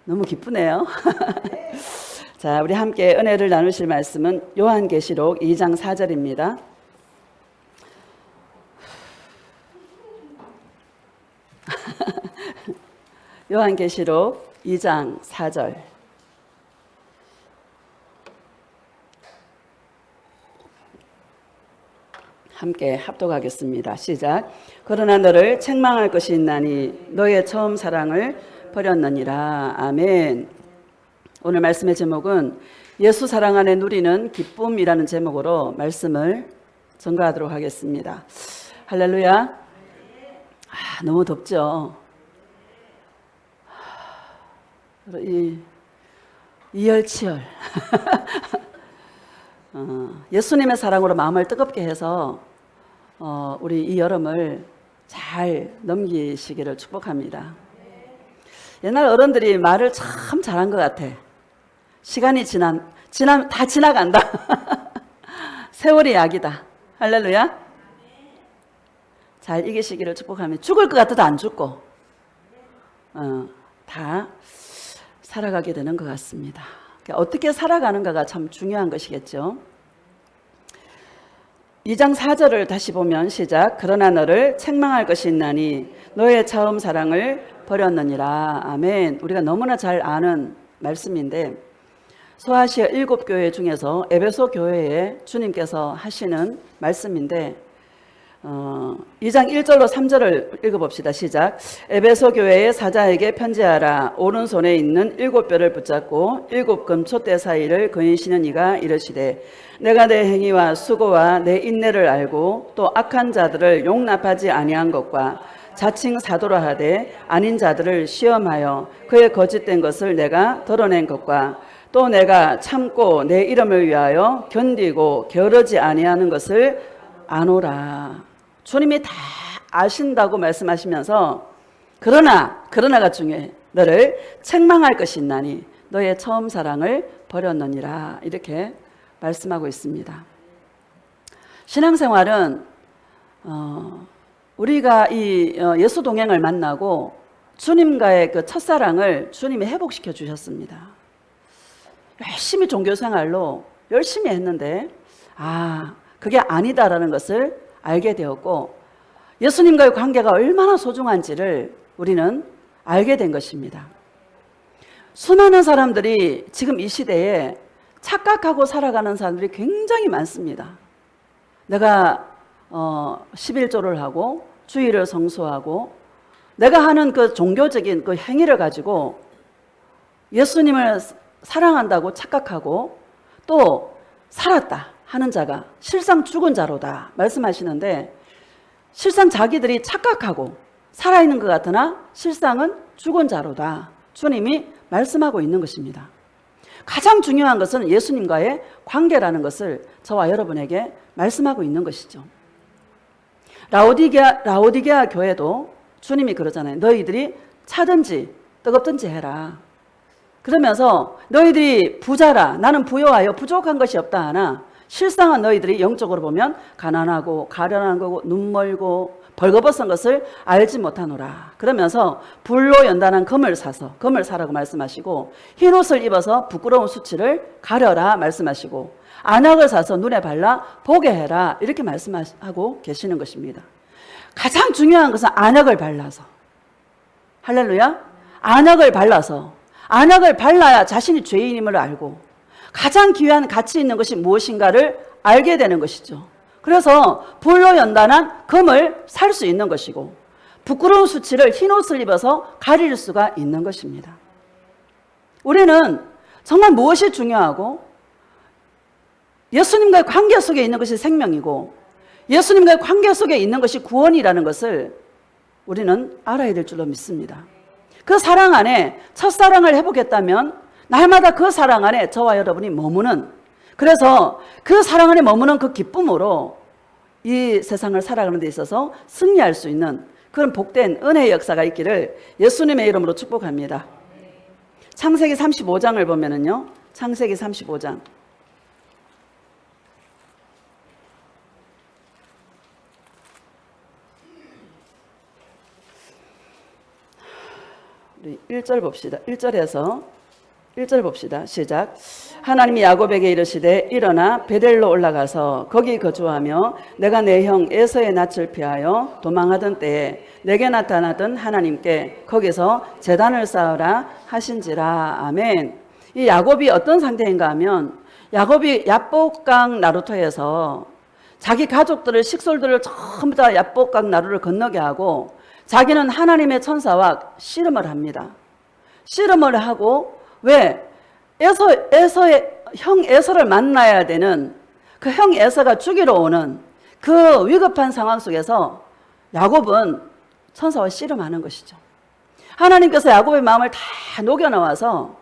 너무 기쁘네요. 자, 우리 함께 은혜를 나누실 말씀은 요한계시록 2장 4절입니다. 요한계시록 2장 4절. 함께 합독하겠습니다. 시작. 그러나 너를 책망할 것이 있나니 너의 처음 사랑을 버렸느니라. 아멘. 오늘 말씀의 제목은 예수 사랑 안에 누리는 기쁨이라는 제목으로 말씀을 전가하도록 하겠습니다. 할렐루야. 너무 덥죠. 이열치열. 예수님의 사랑으로 마음을 뜨겁게 해서 우리 이 여름을 잘 넘기시기를 축복합니다. 옛날 어른들이 말을 참 잘한 것 같아. 시간이 지나면 다 지나간다. 세월이 약이다. 할렐루야. 잘 이기시기를 축복하며 죽을 것 같아도 안 죽고 다 살아가게 되는 것 같습니다. 어떻게 살아가는가가 참 중요한 것이겠죠. 2장 4절을 다시 보면 시작. 그러나 너를 책망할 것이 있나니 너의 처음 사랑을 버렸느니라. 아멘. 우리가 너무나 잘 아는 말씀인데 소아시아 7교회 중에서 에베소 교회에 주님께서 하시는 말씀인데 2장 1절로 3절을 읽어봅시다. 시작. 에베소 교회의 사자에게 편지하라. 오른손에 있는 7뼈를 붙잡고 7금 촛대 사이를 거니시는 이가 이르시되 내가 내 행위와 수고와 내 인내를 알고 또 악한 자들을 용납하지 아니한 것과 자칭 사도라 하되 아닌 자들을 시험하여 그의 거짓된 것을 내가 드러낸 것과 또 내가 참고 내 이름을 위하여 견디고 게으르지 아니하는 것을 아노라. 주님이 다 아신다고 말씀하시면서 그러나가 중요해. 너를 책망할 것이 있나니 너의 처음 사랑을 버렸느니라. 이렇게 말씀하고 있습니다. 신앙생활은 우리가 이 예수 동행을 만나고 주님과의 그 첫사랑을 주님이 회복시켜 주셨습니다. 열심히 종교생활로 열심히 했는데 그게 아니다라는 것을 알게 되었고 예수님과의 관계가 얼마나 소중한지를 우리는 알게 된 것입니다. 수많은 사람들이 지금 이 시대에 착각하고 살아가는 사람들이 굉장히 많습니다. 내가 11조를 하고 주일을 성수하고 내가 하는 그 종교적인 그 행위를 가지고 예수님을 사랑한다고 착각하고 또 살았다 하는 자가 실상 죽은 자로다 말씀하시는데 실상 자기들이 착각하고 살아있는 것 같으나 실상은 죽은 자로다 주님이 말씀하고 있는 것입니다. 가장 중요한 것은 예수님과의 관계라는 것을 저와 여러분에게 말씀하고 있는 것이죠. 라오디게아 교회도 주님이 그러잖아요. 너희들이 차든지 뜨겁든지 해라. 그러면서 너희들이 부자라 나는 부여하여 부족한 것이 없다 하나 실상은 너희들이 영적으로 보면 가난하고 가련한 거고 눈멀고 벌거벗은 것을 알지 못하노라. 그러면서 불로 연단한 금을 사라고 말씀하시고 흰옷을 입어서 부끄러운 수치를 가려라 말씀하시고 안약을 사서 눈에 발라 보게 해라 이렇게 말씀하고 계시는 것입니다. 가장 중요한 것은 안약을 발라서 할렐루야. 안약을 발라야 자신이 죄인임을 알고 가장 귀한 가치 있는 것이 무엇인가를 알게 되는 것이죠. 그래서 불로 연단한 금을 살 수 있는 것이고 부끄러운 수치를 흰옷을 입어서 가릴 수가 있는 것입니다. 우리는 정말 무엇이 중요하고 예수님과의 관계 속에 있는 것이 생명이고 예수님과의 관계 속에 있는 것이 구원이라는 것을 우리는 알아야 될 줄로 믿습니다. 그 사랑 안에 첫사랑을 회복했다면 날마다 그 사랑 안에 저와 여러분이 머무는 그래서 그 사랑 안에 머무는 그 기쁨으로 이 세상을 살아가는 데 있어서 승리할 수 있는 그런 복된 은혜의 역사가 있기를 예수님의 이름으로 축복합니다. 창세기 35장을 보면은요. 창세기 35장 우리 1절 봅시다. 1절 봅시다. 시작. 하나님이 야곱에게 이르시되 일어나 베델로 올라가서 거기 거주하며 내가 내 형 에서의 낯을 피하여 도망하던 때에 내게 나타나던 하나님께 거기서 제단을 쌓으라 하신지라. 아멘. 이 야곱이 어떤 상태인가 하면 야곱이 야복강 나루터에서 자기 가족들을 식솔들을 전부 다 야복강 나루를 건너게 하고 자기는 하나님의 천사와 씨름을 합니다. 씨름을 하고 왜? 에서의 형 에서를 만나야 되는 그 형 에서가 죽이러 오는 그 위급한 상황 속에서 야곱은 천사와 씨름하는 것이죠. 하나님께서 야곱의 마음을 다 녹여놓아서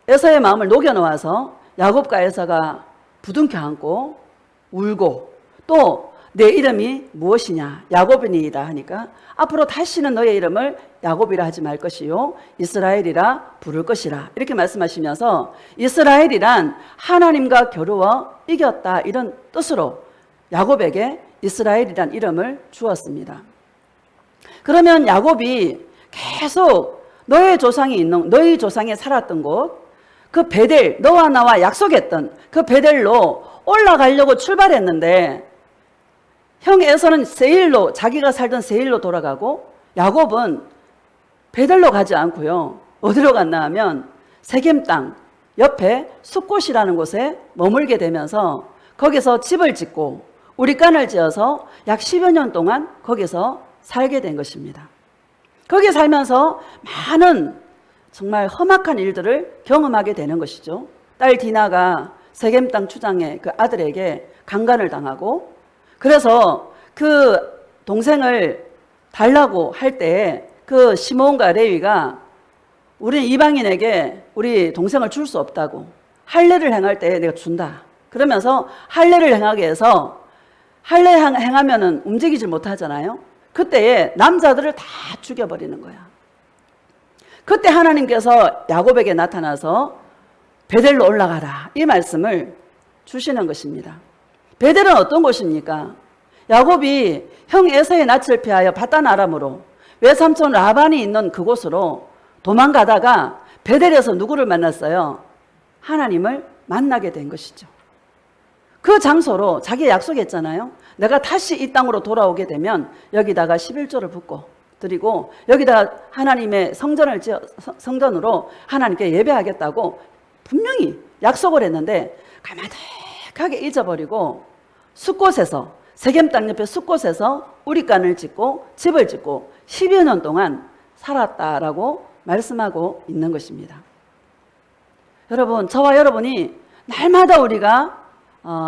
에서의 마음을 녹여놓아서 야곱과 에서가 부둥켜 안고 울고 또 내 이름이 무엇이냐 야곱이니이다 하니까 앞으로 다시는 너의 이름을 야곱이라 하지 말 것이요 이스라엘이라 부를 것이라 이렇게 말씀하시면서 이스라엘이란 하나님과 겨루어 이겼다 이런 뜻으로 야곱에게 이스라엘이란 이름을 주었습니다. 그러면 야곱이 계속 너희 조상이 살았던 곳 그 베델 너와 나와 약속했던 그 베델로 올라가려고 출발했는데 형 에서는 세일로 자기가 살던 세일로 돌아가고 야곱은 베델로 가지 않고요. 어디로 갔나 하면 세겜 땅 옆에 숫곳이라는 곳에 머물게 되면서 거기서 집을 짓고 우리간을 지어서 약 10여 년 동안 거기서 살게 된 것입니다. 거기 살면서 많은 정말 험악한 일들을 경험하게 되는 것이죠. 딸 디나가 세겜 땅 추장의 그 아들에게 강간을 당하고 그래서 그 동생을 달라고 할 때 그 시몬과 레위가 우리 이방인에게 우리 동생을 줄 수 없다고 할례를 행할 때 내가 준다. 그러면서 할례를 행하게 해서 할례 행하면은 움직이질 못하잖아요. 그때에 남자들을 다 죽여버리는 거야. 그때 하나님께서 야곱에게 나타나서 베델로 올라가라 이 말씀을 주시는 것입니다. 베델은 어떤 곳입니까? 야곱이 형 에서의 낯을 피하여 바단 아람으로 외삼촌 라반이 있는 그곳으로 도망가다가 베델에서 누구를 만났어요? 하나님을 만나게 된 것이죠. 그 장소로 자기 약속했잖아요. 내가 다시 이 땅으로 돌아오게 되면 여기다가 11조를 붓고 드리고 여기다가 하나님의 성전으로 하나님께 예배하겠다고 분명히 약속을 했는데 가마득하게 잊어버리고 숫곳에서 세겜 땅 옆에 숫곳에서 우리간을 짓고 집을 짓고 10여 년 동안 살았다라고 말씀하고 있는 것입니다. 여러분, 저와 여러분이 날마다 우리가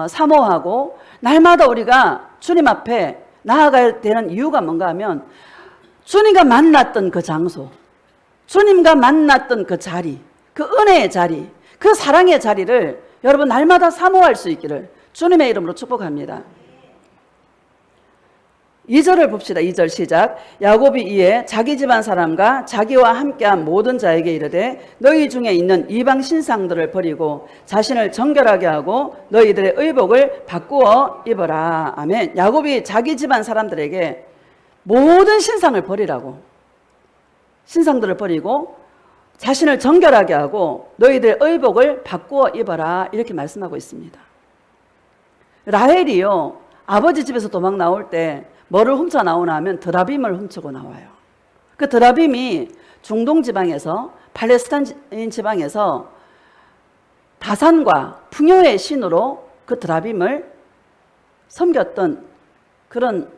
사모하고 날마다 우리가 주님 앞에 나아가야 되는 이유가 뭔가 하면 주님과 만났던 그 장소, 주님과 만났던 그 자리, 그 은혜의 자리, 그 사랑의 자리를 여러분 날마다 사모할 수 있기를 주님의 이름으로 축복합니다. 2절을 봅시다. 2절 시작. 야곱이 이에 자기 집안 사람과 자기와 함께한 모든 자에게 이르되 너희 중에 있는 이방 신상들을 버리고 자신을 정결하게 하고 너희들의 의복을 바꾸어 입어라. 아멘. 야곱이 자기 집안 사람들에게 모든 신상을 버리라고, 신상들을 버리고 자신을 정결하게 하고 너희들의 의복을 바꾸어 입어라 이렇게 말씀하고 있습니다. 라헬이요 아버지 집에서 도망 나올 때 뭐를 훔쳐 나오나 하면 드라빔을 훔치고 나와요. 그 드라빔이 중동 지방에서 팔레스타인 지방에서 다산과 풍요의 신으로 그 드라빔을 섬겼던 그런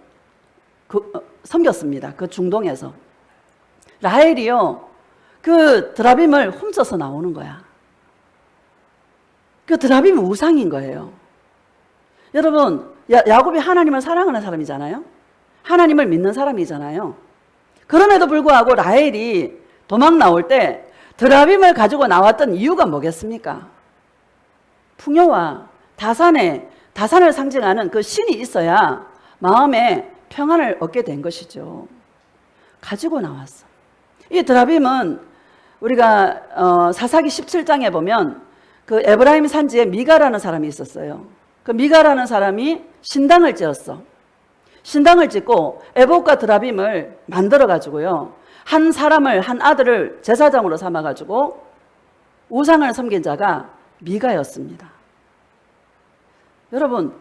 섬겼습니다. 그 중동에서 라헬이요 그 드라빔을 훔쳐서 나오는 거야. 그 드라빔이 우상인 거예요. 여러분 야곱이 하나님을 사랑하는 사람이잖아요. 하나님을 믿는 사람이잖아요. 그럼에도 불구하고 라헬이 도망 나올 때 드라빔을 가지고 나왔던 이유가 뭐겠습니까? 풍요와 다산을 상징하는 그 신이 있어야 마음에 평안을 얻게 된 것이죠. 가지고 나왔어. 이 드라빔은 우리가 사사기 17장에 보면 그 에브라임 산지에 미가라는 사람이 있었어요. 그 미가라는 사람이 신당을 지었어. 신당을 짓고 에봇과 드라빔을 만들어 가지고요 한 사람을, 한 아들을 제사장으로 삼아가지고 우상을 섬긴 자가 미가였습니다. 여러분,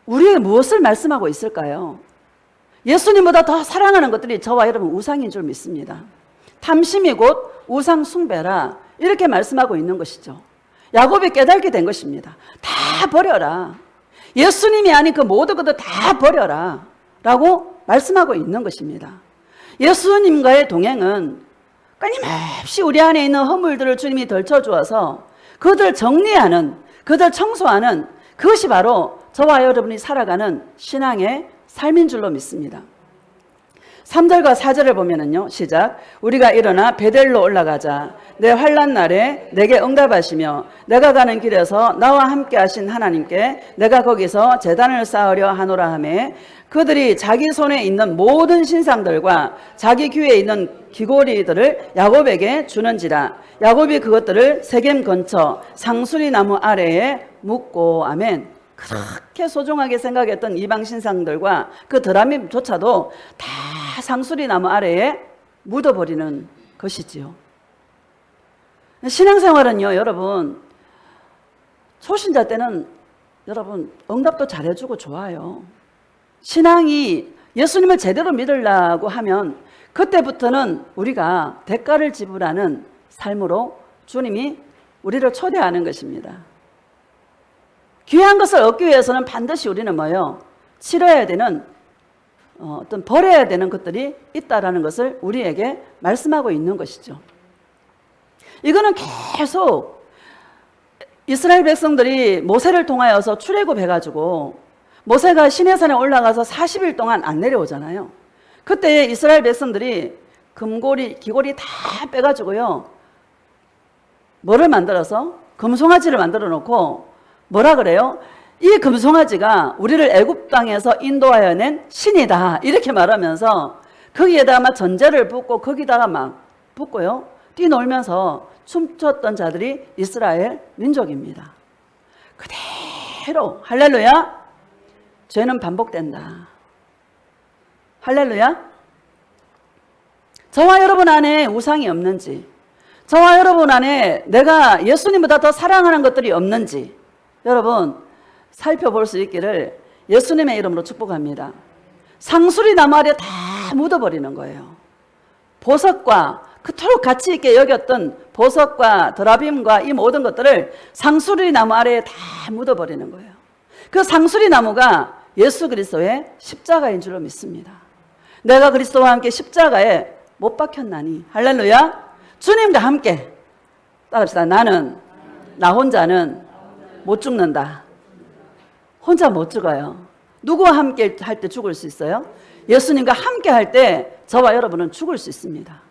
우리에게 무엇을 말씀하고 있을까요? 예수님보다 더 사랑하는 것들이 저와 여러분 우상인 줄 믿습니다. 탐심이 곧 우상 숭배라, 이렇게 말씀하고 있는 것이죠. 야곱이 깨닫게 된 것입니다. 다 버려라. 예수님이 아닌 그 모든 것들 다 버려라 라고 말씀하고 있는 것입니다. 예수님과의 동행은 끊임없이 우리 안에 있는 허물들을 주님이 덜쳐주어서 그들을 정리하는, 그들을 청소하는, 그것이 바로 저와 여러분이 살아가는 신앙의 삶인 줄로 믿습니다. 3절과 4절을 보면은요, 시작. 우리가 일어나 베델로 올라가자. 내 환난 날에 내게 응답하시며 내가 가는 길에서 나와 함께 하신 하나님께 내가 거기서 제단을 쌓으려 하노라 하매, 그들이 자기 손에 있는 모든 신상들과 자기 귀에 있는 귀고리들을 야곱에게 주는지라. 야곱이 그것들을 세겜 근처 상수리 나무 아래에 묻고. 아멘. 그렇게 소중하게 생각했던 이방 신상들과 그 드라밈조차도 다 상수리 나무 아래에 묻어버리는 것이지요. 신앙생활은요, 여러분, 초신자 때는 여러분 응답도 잘해주고 좋아요. 신앙이 예수님을 제대로 믿으려고 하면 그때부터는 우리가 대가를 지불하는 삶으로 주님이 우리를 초대하는 것입니다. 귀한 것을 얻기 위해서는 반드시 우리는 뭐요? 치러야 되는, 어떤 버려야 되는 것들이 있다라는 것을 우리에게 말씀하고 있는 것이죠. 이거는 계속 이스라엘 백성들이 모세를 통하여서 출애굽해가지고 모세가 시내산에 올라가서 40일 동안 안 내려오잖아요. 그때 이스라엘 백성들이 금고리, 귀고리 다 빼가지고요, 뭐를 만들어서? 금송아지를 만들어 놓고 뭐라 그래요? 이 금송아지가 우리를 애굽 땅에서 인도하여 낸 신이다, 이렇게 말하면서 거기에다가 막 전제를 붓고 거기다가 막 붓고요, 뛰놀면서 춤췄던 자들이 이스라엘 민족입니다. 그대로 할렐루야, 죄는 반복된다. 할렐루야. 저와 여러분 안에 우상이 없는지, 저와 여러분 안에 내가 예수님보다 더 사랑하는 것들이 없는지 여러분 살펴볼 수 있기를 예수님의 이름으로 축복합니다. 상수리 나무 아래 다 묻어버리는 거예요. 보석과 그토록 가치 있게 여겼던 보석과 드라빔과 이 모든 것들을 상수리 나무 아래에 다 묻어버리는 거예요. 그 상수리 나무가 예수 그리스도의 십자가인 줄로 믿습니다. 내가 그리스도와 함께 십자가에 못 박혔나니, 할렐루야, 주님과 함께 따라합시다. 나는, 나 혼자는 못 죽는다. 혼자 못 죽어요. 누구와 함께 할 때 죽을 수 있어요? 예수님과 함께 할 때 저와 여러분은 죽을 수 있습니다.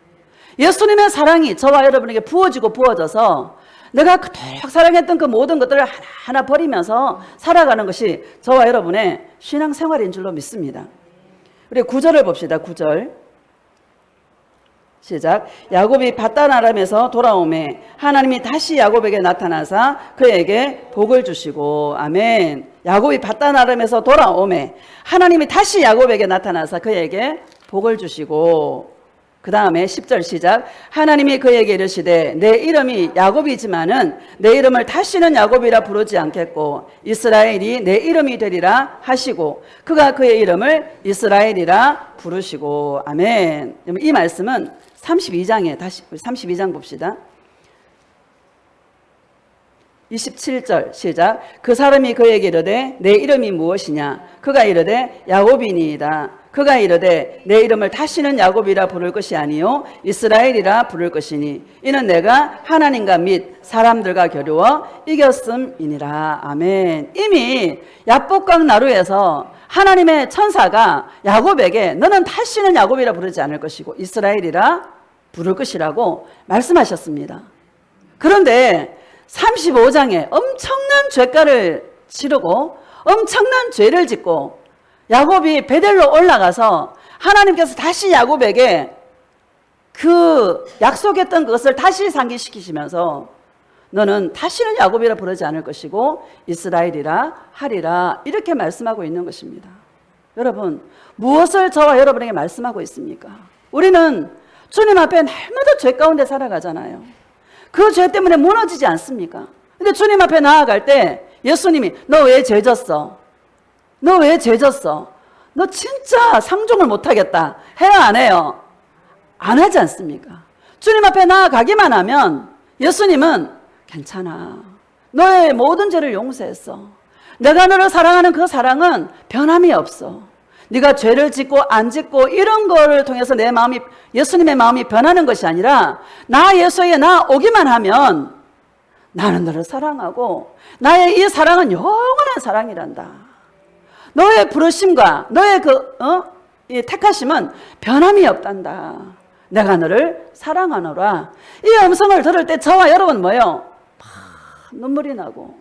예수님의 사랑이 저와 여러분에게 부어져서 내가 그토록 사랑했던 그 모든 것들을 하나하나 버리면서 살아가는 것이 저와 여러분의 신앙생활인 줄로 믿습니다. 우리 9절을 봅시다. 9절 시작. 야곱이 밧단 아람에서 돌아오매 하나님이 다시 야곱에게 나타나사 그에게 복을 주시고. 아멘. 야곱이 밧단 아람에서 돌아오매 하나님이 다시 야곱에게 나타나사 그에게 복을 주시고. 그 다음에 10절 시작. 하나님이 그에게 이르시되 내 이름이 야곱이지만은 내 이름을 다시는 야곱이라 부르지 않겠고 이스라엘이 내 이름이 되리라 하시고 그가 그의 이름을 이스라엘이라 부르시고. 아멘. 이 말씀은 32장에 다시 32장 봅시다. 27절 시작. 그 사람이 그에게 이르되 내 이름이 무엇이냐? 그가 이르되 야곱이니이다. 그가 이르되 내 이름을 다시는 야곱이라 부를 것이 아니요 이스라엘이라 부를 것이니 이는 내가 하나님과 및 사람들과 겨루어 이겼음이니라. 아멘. 이미 야복강 나루에서 하나님의 천사가 야곱에게 너는 다시는 야곱이라 부르지 않을 것이고 이스라엘이라 부를 것이라고 말씀하셨습니다. 그런데 35장에 엄청난 죄가를 치르고 엄청난 죄를 짓고 야곱이 베델로 올라가서 하나님께서 다시 야곱에게 그 약속했던 것을 다시 상기시키시면서 너는 다시는 야곱이라 부르지 않을 것이고 이스라엘이라 하리라 이렇게 말씀하고 있는 것입니다. 여러분 무엇을 저와 여러분에게 말씀하고 있습니까? 우리는 주님 앞에 날마다 죄 가운데 살아가잖아요. 그 죄 때문에 무너지지 않습니까? 근데 주님 앞에 나아갈 때 예수님이 너 왜 죄 졌어? 너 왜 죄 졌어? 너 진짜 상종을 못하겠다. 해요 안 해요? 안 하지 않습니까? 주님 앞에 나아가기만 하면 예수님은 괜찮아. 너의 모든 죄를 용서했어. 내가 너를 사랑하는 그 사랑은 변함이 없어. 네가 죄를 짓고 안 짓고 이런 거를 통해서 내 마음이, 예수님의 마음이 변하는 것이 아니라 나 예수에게 나 오기만 하면 나는 너를 사랑하고 나의 이 사랑은 영원한 사랑이란다. 너의 부르심과 너의 이 택하심은 변함이 없단다. 내가 너를 사랑하노라. 이 음성을 들을 때 저와 여러분 뭐예요? 눈물이 나고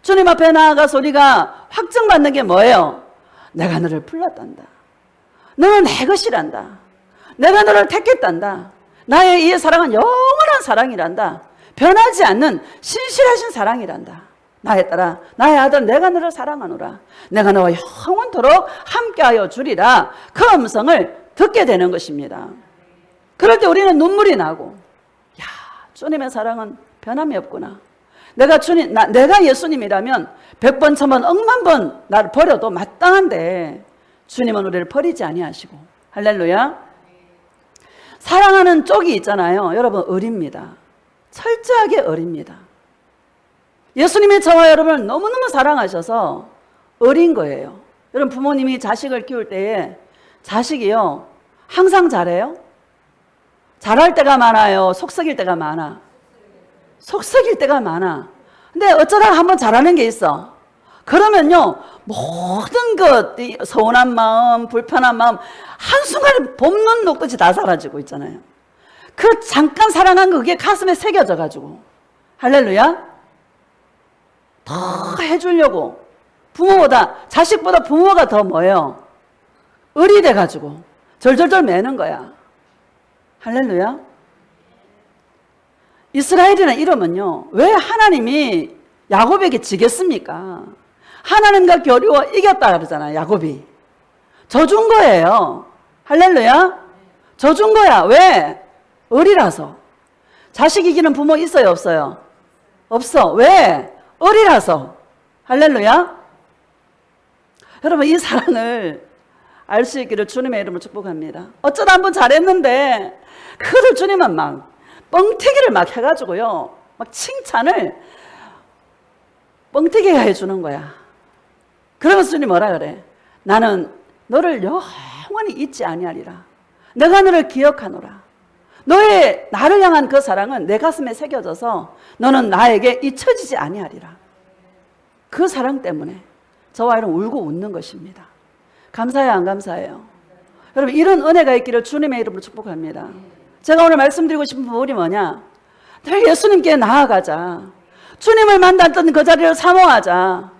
주님 앞에 나아가서 우리가 확증받는 게 뭐예요? 내가 너를 불렀단다. 너는 내 것이란다. 내가 너를 택했단다. 나의 이 사랑은 영원한 사랑이란다. 변하지 않는 신실하신 사랑이란다. 나에 따라 나의 아들 내가 너를 사랑하노라. 내가 너와 영원토록 함께하여 주리라. 그 음성을 듣게 되는 것입니다. 그럴 때 우리는 눈물이 나고 야, 주님의 사랑은 변함이 없구나. 내가 예수님이라면 100번, 1000번, 억만 번 나를 버려도 마땅한데 주님은 우리를 버리지 아니하시고 할렐루야. 사랑하는 쪽이 있잖아요. 여러분 어립니다. 철저하게 어립니다. 예수님이 저와 여러분을 너무너무 사랑하셔서 어린 거예요. 여러분 부모님이 자식을 키울 때에 자식이요 항상 잘해요? 잘할 때가 많아요? 속썩일 때가 많아? 속썩일 때가 많아. 근데 어쩌다가 한번 잘하는 게 있어. 그러면요 모든 것 서운한 마음, 불편한 마음 한순간에 봄눈 녹듯이 다 사라지고 있잖아요. 그 잠깐 사랑한 거 그게 가슴에 새겨져 가지고 할렐루야. 더 해주려고 부모보다 자식보다 부모가 더 뭐예요? 을이 돼가지고 절절절 매는 거야. 할렐루야. 이스라엘이라는 이름은요 왜 하나님이 야곱에게 지겠습니까? 하나님과 교류와 이겼다 그러잖아요. 야곱이 져준 거예요. 할렐루야. 져준 거야. 왜? 을이라서. 자식 이기는 부모 있어요 없어요? 없어. 왜? 을이라서. 할렐루야. 여러분 이 사랑을 알 수 있기를 주님의 이름으로 축복합니다. 어쩌다 한번 잘했는데 그를 주님은 막 뻥튀기를 막 해가지고요 막 칭찬을 뻥튀기가 해주는 거야. 그러면서 주님 뭐라 그래? 나는 너를 영원히 잊지 아니하리라. 내가 너를 기억하노라. 너의 나를 향한 그 사랑은 내 가슴에 새겨져서 너는 나에게 잊혀지지 아니하리라. 그 사랑 때문에 저와 여러분 울고 웃는 것입니다. 감사해요 안 감사해요? 여러분 이런 은혜가 있기를 주님의 이름으로 축복합니다. 제가 오늘 말씀드리고 싶은 부분이 뭐냐? 늘 예수님께 나아가자. 주님을 만났던 그 자리를 사모하자.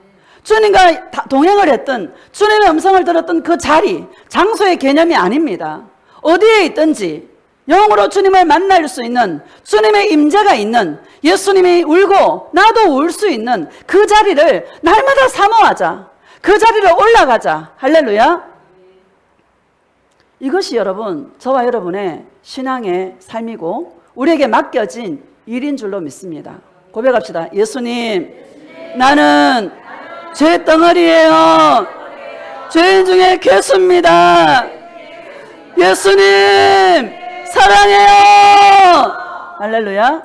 주님과 동행을 했던 주님의 음성을 들었던 그 자리, 장소의 개념이 아닙니다. 어디에 있든지 영으로 주님을 만날 수 있는 주님의 임재가 있는 예수님이 울고 나도 울 수 있는 그 자리를 날마다 사모하자. 그 자리를 올라가자. 할렐루야. 이것이 여러분 저와 여러분의 신앙의 삶이고 우리에게 맡겨진 일인 줄로 믿습니다. 고백합시다. 예수님, 나는 죄덩어리예요. 죄인 중에 괴수입니다. 예수님 사랑해요. 할렐루야.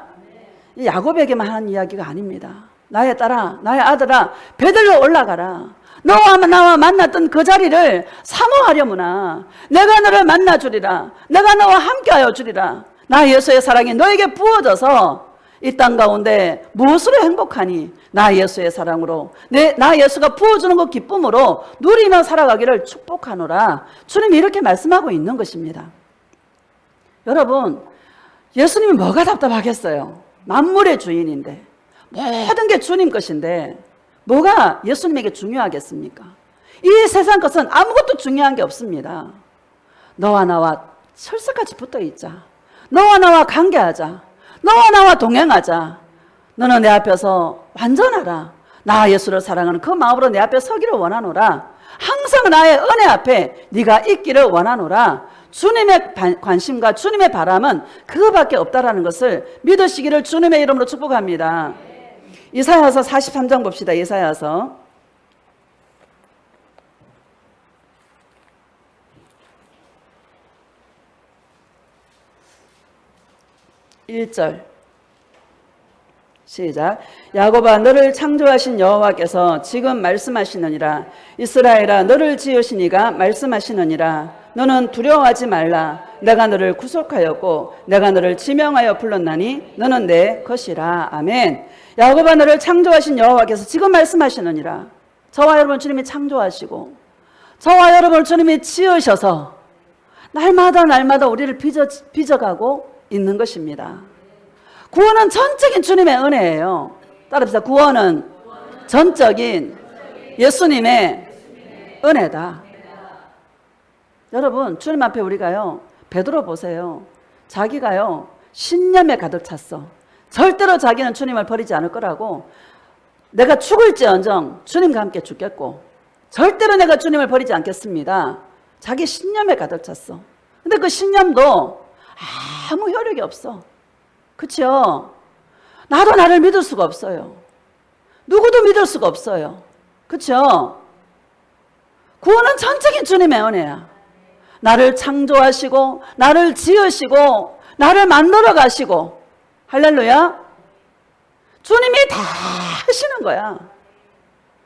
이 야곱에게만 하는 이야기가 아닙니다. 나의 딸아, 나의 아들아, 배들로 올라가라. 너와 나와 만났던 그 자리를 사모하려무나. 내가 너를 만나주리라. 내가 너와 함께하여 주리라. 나 예수의 사랑이 너에게 부어져서 이 땅 가운데 무엇으로 행복하니? 나 예수의 사랑으로, 나 예수가 부어주는 그 기쁨으로 누리며 살아가기를 축복하노라. 주님이 이렇게 말씀하고 있는 것입니다. 여러분, 예수님이 뭐가 답답하겠어요? 만물의 주인인데, 모든 게 주님 것인데 뭐가 예수님에게 중요하겠습니까? 이 세상 것은 아무것도 중요한 게 없습니다. 너와 나와 철석같이 붙어 있자. 너와 나와 관계하자. 너와 나와 동행하자. 너는 내 앞에서 완전하라. 나 예수를 사랑하는 그 마음으로 내 앞에 서기를 원하노라. 항상 나의 은혜 앞에 네가 있기를 원하노라. 주님의 관심과 주님의 바람은 그거밖에 없다라는 것을 믿으시기를 주님의 이름으로 축복합니다. 이사야서 43장 봅시다. 이사야서 1절 시작. 야곱아 너를 창조하신 여호와께서 지금 말씀하시느니라. 이스라엘아 너를 지으신 이가 말씀하시느니라. 너는 두려워하지 말라. 내가 너를 구속하였고 내가 너를 지명하여 불렀나니 너는 내 것이라. 아멘. 야곱아 너를 창조하신 여호와께서 지금 말씀하시느니라. 저와 여러분 주님이 창조하시고 저와 여러분 주님이 지으셔서 날마다 우리를 빚어가고 있는 것입니다. 구원은 전적인 주님의 은혜예요. 따라합시다. 구원은 전적인 예수님의 은혜다. 여러분 주님 앞에 우리가요 베드로 보세요. 자기가요 신념에 가득 찼어. 절대로 자기는 주님을 버리지 않을 거라고. 내가 죽을지언정 주님과 함께 죽겠고 절대로 내가 주님을 버리지 않겠습니다. 자기 신념에 가득 찼어. 근데 그 신념도 아무 효력이 없어. 그렇죠? 나도 나를 믿을 수가 없어요. 누구도 믿을 수가 없어요. 그렇죠? 구원은 전적인 주님의 은혜야. 나를 창조하시고 나를 지으시고 나를 만들어 가시고 할렐루야. 주님이 다 하시는 거야.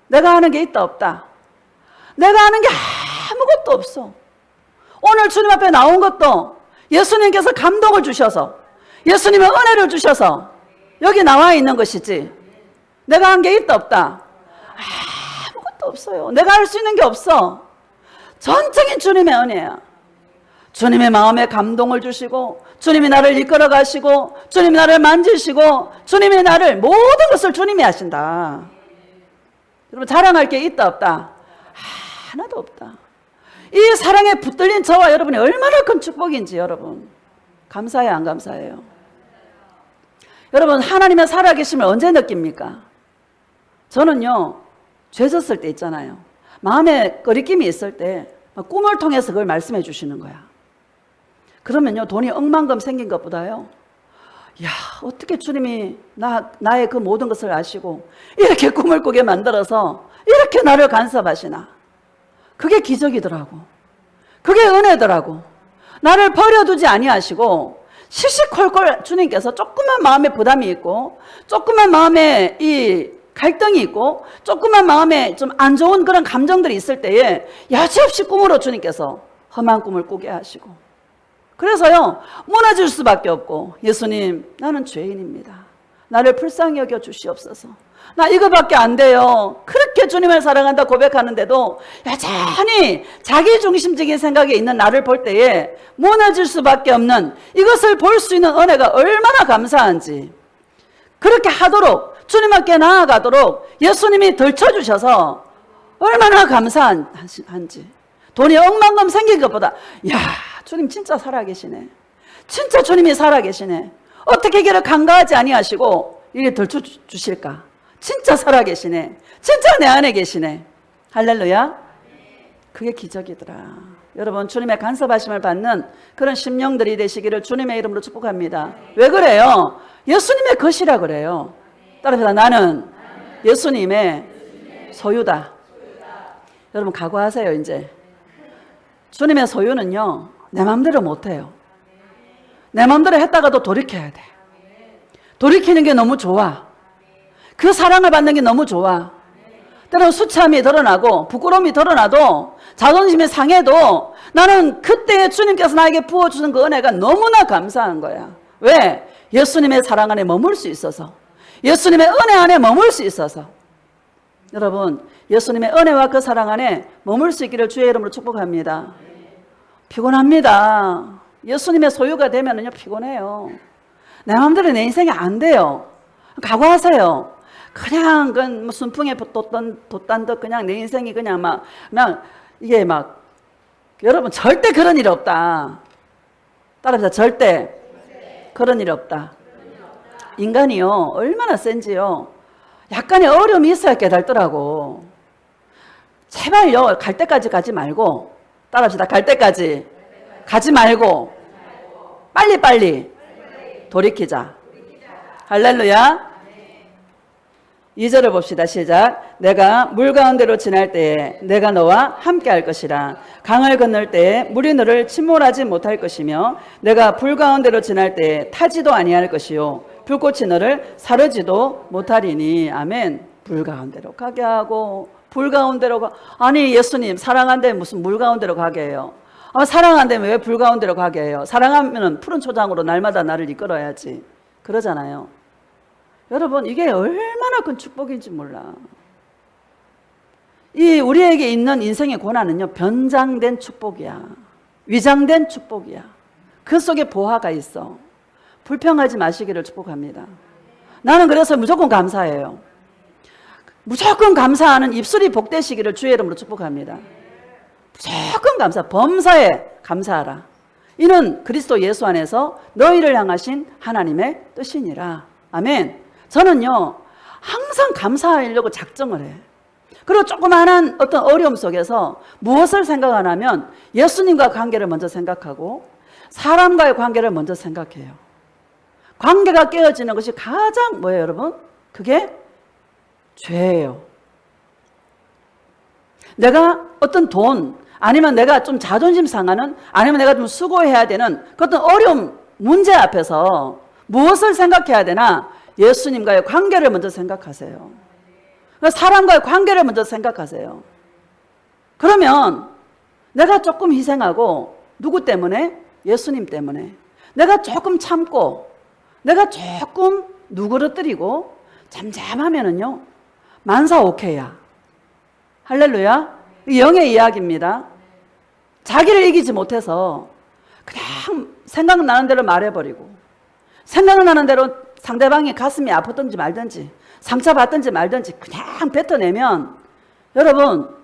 내가 하는 게 있다 없다. 내가 하는 게 아무것도 없어. 오늘 주님 앞에 나온 것도 예수님께서 감동을 주셔서 예수님의 은혜를 주셔서 여기 나와 있는 것이지 내가 한 게 있다 없다. 아무것도 없어요. 내가 할 수 있는 게 없어. 전적인 주님의 은혜야. 주님의 마음에 감동을 주시고 주님이 나를 이끌어 가시고 주님이 나를 만지시고 주님이 나를 모든 것을 주님이 하신다. 여러분 자랑할 게 있다 없다. 하나도 없다. 이 사랑에 붙들린 저와 여러분이 얼마나 큰 축복인지 여러분 감사해요 안 감사해요? 여러분 하나님의 살아계심을 언제 느낍니까? 저는요 죄 졌을 때 있잖아요. 마음에 꺼리낌이 있을 때 꿈을 통해서 그걸 말씀해 주시는 거야. 그러면요 돈이 억만금 생긴 것보다요 야 어떻게 주님이 나의 그 모든 것을 아시고 이렇게 꿈을 꾸게 만들어서 이렇게 나를 간섭하시나. 그게 기적이더라고. 그게 은혜더라고. 나를 버려두지 아니하시고 시시콜콜 주님께서 조그만 마음에 부담이 있고 조그만 마음에 이 갈등이 있고 조그만 마음에 좀 안 좋은 그런 감정들이 있을 때에 여지없이 꿈으로 주님께서 험한 꿈을 꾸게 하시고 그래서요 무너질 수밖에 없고 예수님 나는 죄인입니다. 나를 불쌍히 여겨 주시옵소서. 나 이거밖에 안 돼요. 그렇게 주님을 사랑한다 고백하는데도 여전히 자기중심적인 생각에 있는 나를 볼 때에 무너질 수밖에 없는 이것을 볼 수 있는 은혜가 얼마나 감사한지 그렇게 하도록 주님 앞에 나아가도록 예수님이 덜쳐주셔서 얼마나 감사한지. 돈이 억만금 생긴 것보다 야 주님 진짜 살아계시네. 진짜 주님이 살아계시네. 어떻게 이를 간과하지 아니하시고 이게 덜쳐주실까. 진짜 살아계시네. 진짜 내 안에 계시네. 할렐루야. 그게 기적이더라. 여러분 주님의 간섭하심을 받는 그런 심령들이 되시기를 주님의 이름으로 축복합니다. 왜 그래요? 예수님의 것이라 그래요. 따라서 나는 예수님의 소유다. 여러분 각오하세요. 이제 주님의 소유는요 내 마음대로 못해요. 내 마음대로 했다가도 돌이켜야 돼. 돌이키는 게 너무 좋아. 그 사랑을 받는 게 너무 좋아. 때로는 수치함이 드러나고 부끄러움이 드러나도 자존심이 상해도 나는 그때 주님께서 나에게 부어주는 그 은혜가 너무나 감사한 거야. 왜? 예수님의 사랑 안에 머물 수 있어서, 예수님의 은혜 안에 머물 수 있어서. 여러분 예수님의 은혜와 그 사랑 안에 머물 수 있기를 주의 이름으로 축복합니다. 피곤합니다. 예수님의 소유가 되면은요 피곤해요. 내 마음대로 내 인생이 안 돼요. 각오하세요. 그냥 그 순풍에 돛단 듯 그냥 내 인생이 그냥 이게 여러분 절대 그런 일 없다. 따라합시다. 절대 그런 일 없다. 인간이요 얼마나 센지요. 약간의 어려움이 있어야 깨닫더라고. 제발요 갈 때까지 가지 말고 따라합시다. 갈 때까지 가지 말고 빨리빨리 돌이키자. 할렐루야. 2절을 봅시다. 시작. 내가 물 가운데로 지날 때에 내가 너와 함께 할 것이라. 강을 건널 때에 물이 너를 침몰하지 못할 것이며 내가 불 가운데로 지날 때에 타지도 아니할 것이요 불꽃이 너를 사르지도 못하리니. 아멘. 불 가운데로 가게 하고 불 가운데로 가. 아니 예수님 사랑한다면 무슨 물 가운데로 가게 해요? 사랑한다면 왜 불 가운데로 가게 해요? 사랑하면 푸른 초장으로 날마다 나를 이끌어야지. 그러잖아요. 여러분 이게 얼마나 큰 축복인지 몰라. 이 우리에게 있는 인생의 고난은요 변장된 축복이야. 위장된 축복이야. 그 속에 보화가 있어. 불평하지 마시기를 축복합니다. 나는 그래서 무조건 감사해요. 무조건 감사하는 입술이 복되시기를 주의 이름으로 축복합니다. 무조건 감사. 범사에 감사하라. 이는 그리스도 예수 안에서 너희를 향하신 하나님의 뜻이니라. 아멘. 저는요 항상 감사하려고 작정을 해. 그리고 조그마한 어떤 어려움 속에서 무엇을 생각하냐면 예수님과 관계를 먼저 생각하고 사람과의 관계를 먼저 생각해요. 관계가 깨어지는 것이 가장 뭐예요 여러분? 그게 죄예요. 내가 어떤 돈 아니면 내가 좀 자존심 상하는 아니면 내가 좀 수고해야 되는 그 어떤 어려움 문제 앞에서 무엇을 생각해야 되나? 예수님과의 관계를 먼저 생각하세요. 사람과의 관계를 먼저 생각하세요. 그러면 내가 조금 희생하고 누구 때문에? 예수님 때문에. 내가 조금 참고 내가 조금 누그러뜨리고 잠잠하면은요 만사오케이야. 할렐루야. 영의 이야기입니다. 자기를 이기지 못해서 그냥 생각나는 대로 말해버리고 생각나는 대로 상대방이 가슴이 아프든지 말든지 상처받든지 말든지 그냥 뱉어내면 여러분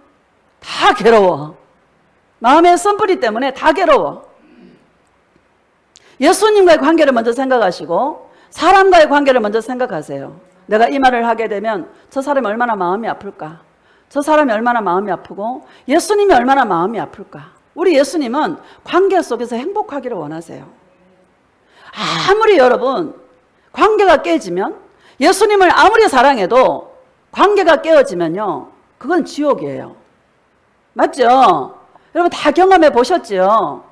다 괴로워. 마음의 쓴뿌리 때문에 다 괴로워. 예수님과의 관계를 먼저 생각하시고 사람과의 관계를 먼저 생각하세요. 내가 이 말을 하게 되면 저 사람이 얼마나 마음이 아플까? 저 사람이 얼마나 마음이 아프고 예수님이 얼마나 마음이 아플까? 우리 예수님은 관계 속에서 행복하기를 원하세요. 아무리 여러분 관계가 깨지면 예수님을 아무리 사랑해도 관계가 깨어지면요 그건 지옥이에요. 맞죠? 여러분 다 경험해 보셨죠?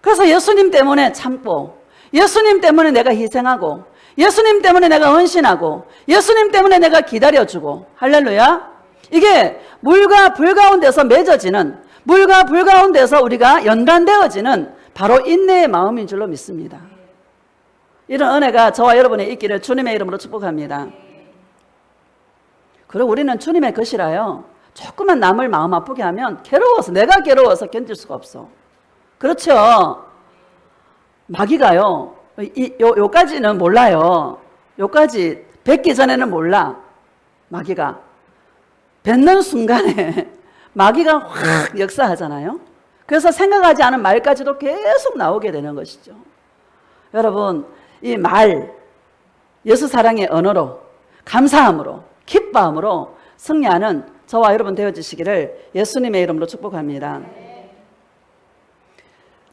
그래서 예수님 때문에 참고 예수님 때문에 내가 희생하고 예수님 때문에 내가 헌신하고 예수님 때문에 내가 기다려주고 할렐루야. 이게 물과 불 가운데서 맺어지는 물과 불 가운데서 우리가 연관되어지는 바로 인내의 마음인 줄로 믿습니다. 이런 은혜가 저와 여러분에 있기를 주님의 이름으로 축복합니다. 그리고 우리는 주님의 것이라요 조금만 남을 마음 아프게 하면 괴로워서 내가 괴로워서 견딜 수가 없어. 그렇죠? 마귀가요 요까지는 몰라요. 요까지 뵙기 전에는 몰라. 마귀가 뵙는 순간에 마귀가 확 역사하잖아요. 그래서 생각하지 않은 말까지도 계속 나오게 되는 것이죠. 여러분 이 말 예수 사랑의 언어로 감사함으로 기뻐함으로 승리하는 저와 여러분 되어주시기를 예수님의 이름으로 축복합니다.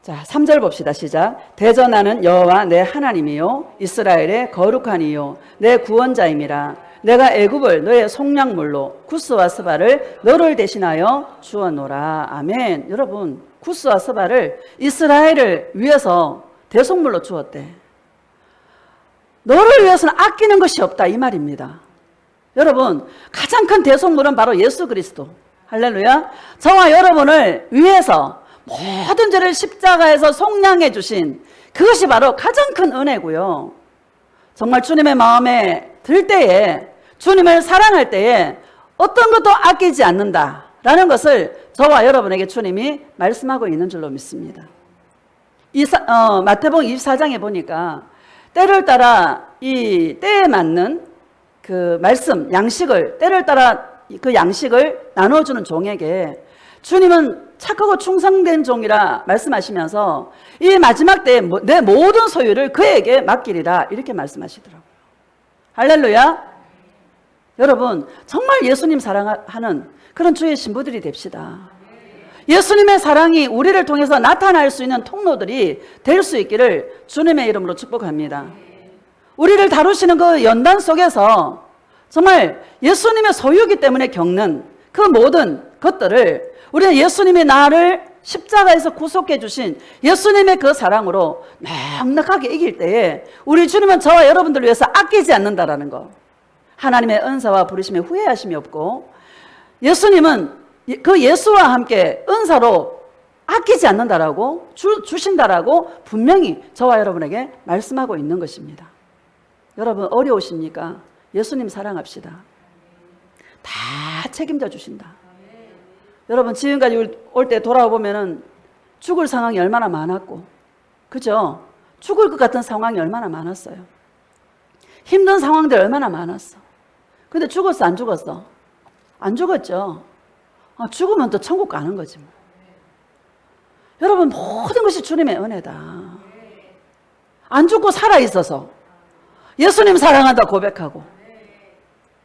자, 3절 봅시다. 시작. 대전하는 여호와 내 하나님이요 이스라엘의 거룩한 이요 내 구원자임이라. 내가 애굽을 너의 속량물로 구스와 스바를 너를 대신하여 주었노라. 아멘. 여러분 구스와 스바를 이스라엘을 위해서 대속물로 주었대. 너를 위해서는 아끼는 것이 없다 이 말입니다. 여러분 가장 큰 대속물은 바로 예수 그리스도. 할렐루야. 저와 여러분을 위해서 모든 죄를 십자가에서 속량해 주신 그것이 바로 가장 큰 은혜고요. 정말 주님의 마음에 들 때에 주님을 사랑할 때에 어떤 것도 아끼지 않는다라는 것을 저와 여러분에게 주님이 말씀하고 있는 줄로 믿습니다. 마태복음 24장에 보니까 때를 따라 이 때에 맞는 그 말씀 양식을 때를 따라 그 양식을 나눠주는 종에게 주님은 착하고 충성된 종이라 말씀하시면서 이 마지막 때에 내 모든 소유를 그에게 맡기리라 이렇게 말씀하시더라고요. 할렐루야. 여러분 정말 예수님 사랑하는 그런 주의 신부들이 됩시다. 예수님의 사랑이 우리를 통해서 나타날 수 있는 통로들이 될 수 있기를 주님의 이름으로 축복합니다. 우리를 다루시는 그 연단 속에서 정말 예수님의 소유이기 때문에 겪는 그 모든 것들을 우리는 예수님이 나를 십자가에서 구속해 주신 예수님의 그 사랑으로 넉넉하게 이길 때에 우리 주님은 저와 여러분들을 위해서 아끼지 않는다라는 거. 하나님의 은사와 부르심에 후회하심이 없고 예수님은 그 예수와 함께 은사로 아끼지 않는다라고 주신다라고 분명히 저와 여러분에게 말씀하고 있는 것입니다. 여러분 어려우십니까? 예수님 사랑합시다. 다 책임져 주신다. 여러분 지금까지 올 때 돌아보면은 죽을 상황이 얼마나 많았고, 그죠? 죽을 것 같은 상황이 얼마나 많았어요. 힘든 상황들 얼마나 많았어. 근데 죽었어 안 죽었어? 안 죽었죠. 죽으면 또 천국 가는 거지 뭐. 여러분 모든 것이 주님의 은혜다. 안 죽고 살아 있어서 예수님 사랑한다 고백하고.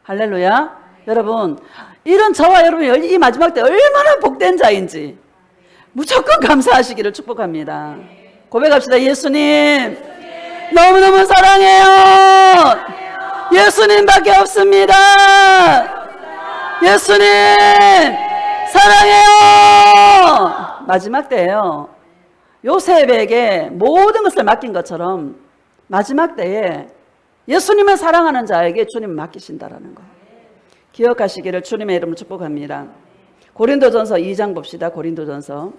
할렐루야. 여러분 이런 저와 여러분이 이 마지막 때 얼마나 복된 자인지 무조건 감사하시기를 축복합니다. 고백합시다. 예수님 너무너무 사랑해요. 예수님밖에 없습니다. 예수님 사랑해요. 마지막 때예요. 요셉에게 모든 것을 맡긴 것처럼 마지막 때에 예수님을 사랑하는 자에게 주님을 맡기신다라는 거 기억하시기를 주님의 이름으로 축복합니다. 고린도전서 2장 봅시다. 고린도전서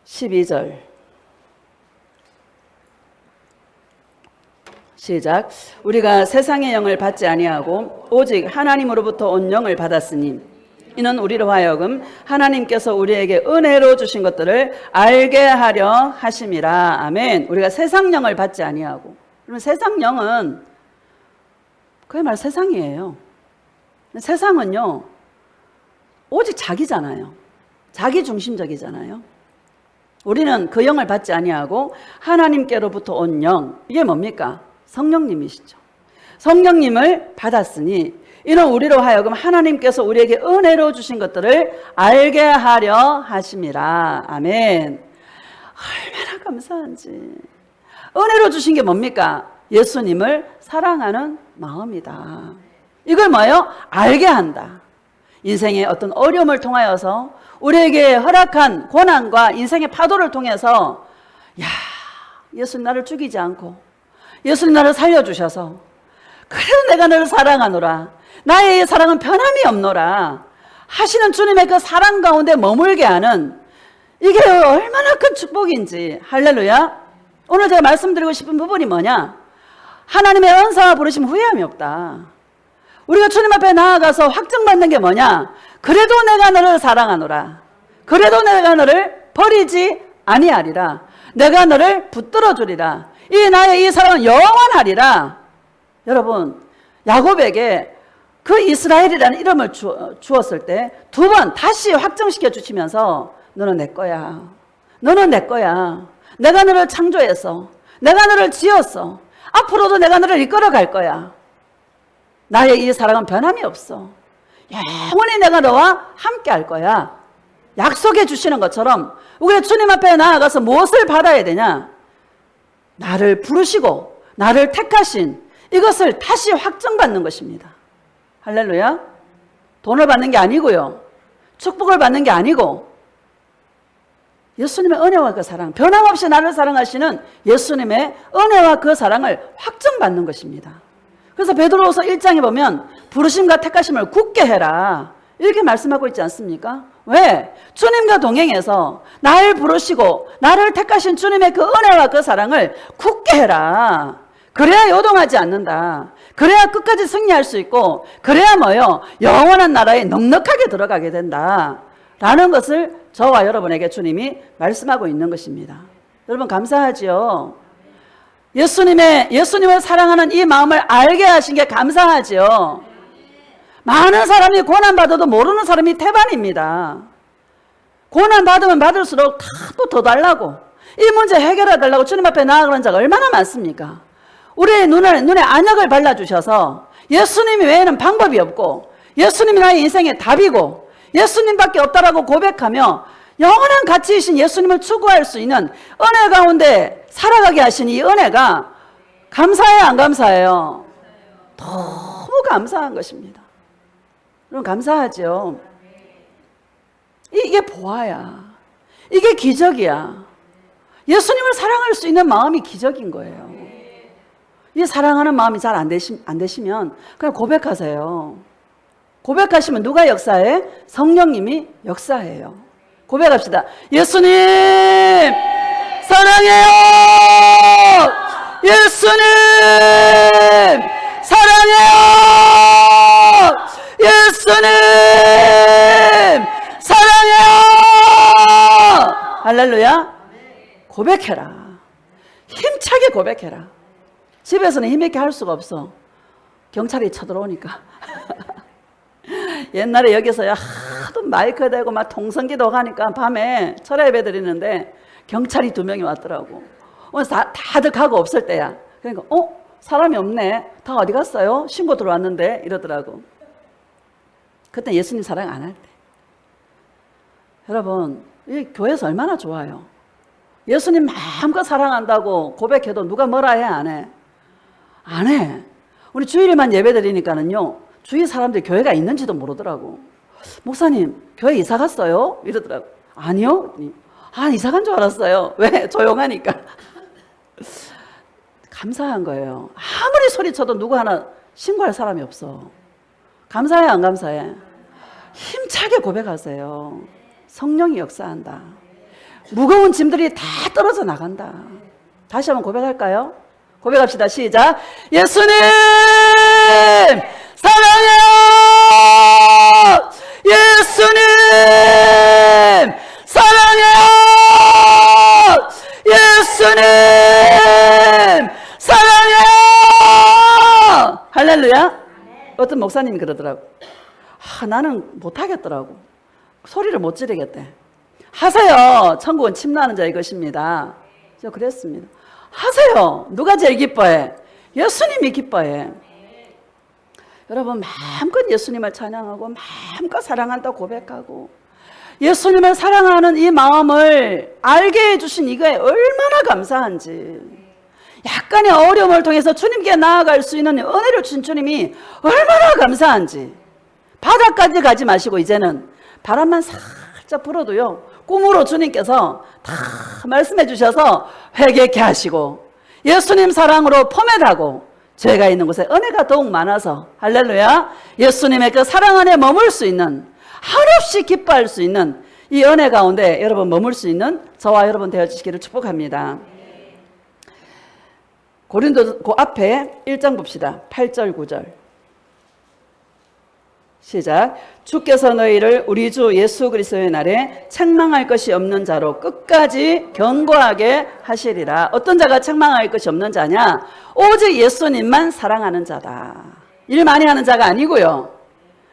12절 시작. 우리가 세상의 영을 받지 아니하고 오직 하나님으로부터 온 영을 받았으니 이는 우리로 하여금 하나님께서 우리에게 은혜로 주신 것들을 알게 하려 하심이라. 아멘. 우리가 세상 영을 받지 아니하고. 그러면 세상 영은 그야말로 세상이에요. 세상은요 오직 자기잖아요. 자기 중심적이잖아요. 우리는 그 영을 받지 아니하고 하나님께로부터 온 영, 이게 뭡니까? 성령님이시죠. 성령님을 받았으니 이는 우리로 하여금 하나님께서 우리에게 은혜로 주신 것들을 알게 하려 하심이라. 아멘. 얼마나 감사한지. 은혜로 주신 게 뭡니까? 예수님을 사랑하는 마음이다. 이걸 뭐예요? 알게 한다. 인생의 어떤 어려움을 통하여서 우리에게 허락한 고난과 인생의 파도를 통해서 야, 예수님 나를 죽이지 않고 예수님 나를 살려주셔서 그래도 내가 너를 사랑하노라. 나의 이 사랑은 변함이 없노라 하시는 주님의 그 사랑 가운데 머물게 하는 이게 얼마나 큰 축복인지. 할렐루야. 오늘 제가 말씀드리고 싶은 부분이 뭐냐? 하나님의 은사와 부르심 후회함이 없다. 우리가 주님 앞에 나아가서 확증받는 게 뭐냐? 그래도 내가 너를 사랑하노라. 그래도 내가 너를 버리지 아니하리라. 내가 너를 붙들어 주리라. 이 나의 이 사랑은 영원하리라. 여러분 야곱에게 그 이스라엘이라는 이름을 주었을 때 두 번 다시 확정시켜 주시면서 너는 내 거야. 너는 내 거야. 내가 너를 창조했어. 내가 너를 지었어. 앞으로도 내가 너를 이끌어 갈 거야. 나의 이 사랑은 변함이 없어. 영원히 내가 너와 함께 할 거야. 약속해 주시는 것처럼 우리가 주님 앞에 나아가서 무엇을 받아야 되냐? 나를 부르시고 나를 택하신 이것을 다시 확정받는 것입니다. 할렐루야. 돈을 받는 게 아니고요. 축복을 받는 게 아니고 예수님의 은혜와 그 사랑, 변함없이 나를 사랑하시는 예수님의 은혜와 그 사랑을 확정받는 것입니다. 그래서 베드로후서 1장에 보면 부르심과 택하심을 굳게 해라 이렇게 말씀하고 있지 않습니까? 왜? 주님과 동행해서 나를 부르시고 나를 택하신 주님의 그 은혜와 그 사랑을 굳게 해라. 그래야 요동하지 않는다. 그래야 끝까지 승리할 수 있고 그래야 뭐요? 영원한 나라에 넉넉하게 들어가게 된다 라는 것을 저와 여러분에게 주님이 말씀하고 있는 것입니다. 여러분 감사하지요? 예수님을 사랑하는 이 마음을 알게 하신 게 감사하지요? 많은 사람이 고난받아도 모르는 사람이 태반입니다. 고난받으면 받을수록 또 더 달라고 이 문제 해결해 달라고 주님 앞에 나아가는 자가 얼마나 많습니까? 우리의 눈에 안약을 발라주셔서 예수님 외에는 방법이 없고 예수님이 나의 인생의 답이고 예수님밖에 없다라고 고백하며 영원한 가치이신 예수님을 추구할 수 있는 은혜 가운데 살아가게 하신 이 은혜가 감사해요, 안 감사해요? 너무 감사한 것입니다. 여러분 감사하죠? 이게 보아야. 이게 기적이야. 예수님을 사랑할 수 있는 마음이 기적인 거예요. 이 사랑하는 마음이 잘 안 되시면 그냥 고백하세요. 고백하시면 누가 역사해? 성령님이 역사해요. 고백합시다. 예수님 사랑해요. 예수님 사랑해요. 예수님 사랑해요. 할렐루야. 고백해라. 힘차게 고백해라. 집에서는 힘있게 할 수가 없어. 경찰이 쳐들어오니까. 옛날에 여기서 하도 마이크 대고 막 통성기도 하니까 밤에 철야 예배 드리는데 경찰이 2명이 왔더라고. 오늘 다들 가고 없을 때야. 그러니까 사람이 없네. 다 어디 갔어요? 신고 들어왔는데 이러더라고. 그때 예수님 사랑 안 할 때. 여러분 이 교회에서 얼마나 좋아요. 예수님 마음껏 사랑한다고 고백해도 누가 뭐라 해? 안 해? 안 해. 우리 주일에만 예배 드리니까는요 주위 사람들이 교회가 있는지도 모르더라고. 목사님 교회 이사 갔어요? 이러더라고. 아니요. 이사 간 줄 알았어요. 왜? 조용하니까. 감사한 거예요. 아무리 소리쳐도 누구 하나 신고할 사람이 없어. 감사해 안 감사해? 힘차게 고백하세요. 성령이 역사한다. 무거운 짐들이 다 떨어져 나간다. 다시 한번 고백할까요? 고백합시다. 시작. 예수님 사랑해요. 예수님 사랑해요. 예수님 사랑해요. 할렐루야. 어떤 목사님이 그러더라고. 나는 못하겠더라고. 소리를 못 지르겠대. 하세요. 천국은 침노하는 자의 것입니다. 저 그랬습니다. 하세요. 누가 제일 기뻐해? 예수님이 기뻐해. 여러분 마음껏 예수님을 찬양하고 마음껏 사랑한다고 고백하고 예수님을 사랑하는 이 마음을 알게 해주신 이거에 얼마나 감사한지, 약간의 어려움을 통해서 주님께 나아갈 수 있는 은혜를 주신 주님이 얼마나 감사한지. 바다까지 가지 마시고 이제는 바람만 살짝 불어도요 꿈으로 주님께서 다 말씀해 주셔서 회개케 하시고 예수님 사랑으로 포맷하고 죄가 있는 곳에 은혜가 더욱 많아서 할렐루야, 예수님의 그 사랑 안에 머물 수 있는, 한없이 기뻐할 수 있는 이 은혜 가운데 여러분 머물 수 있는 저와 여러분 되어주시기를 축복합니다. 고린도 그 앞에 1장 봅시다. 8절 9절 시작. 주께서 너희를 우리 주 예수 그리스도의 날에 책망할 것이 없는 자로 끝까지 견고하게 하시리라. 어떤 자가 책망할 것이 없는 자냐? 오직 예수님만 사랑하는 자다. 일 많이 하는 자가 아니고요.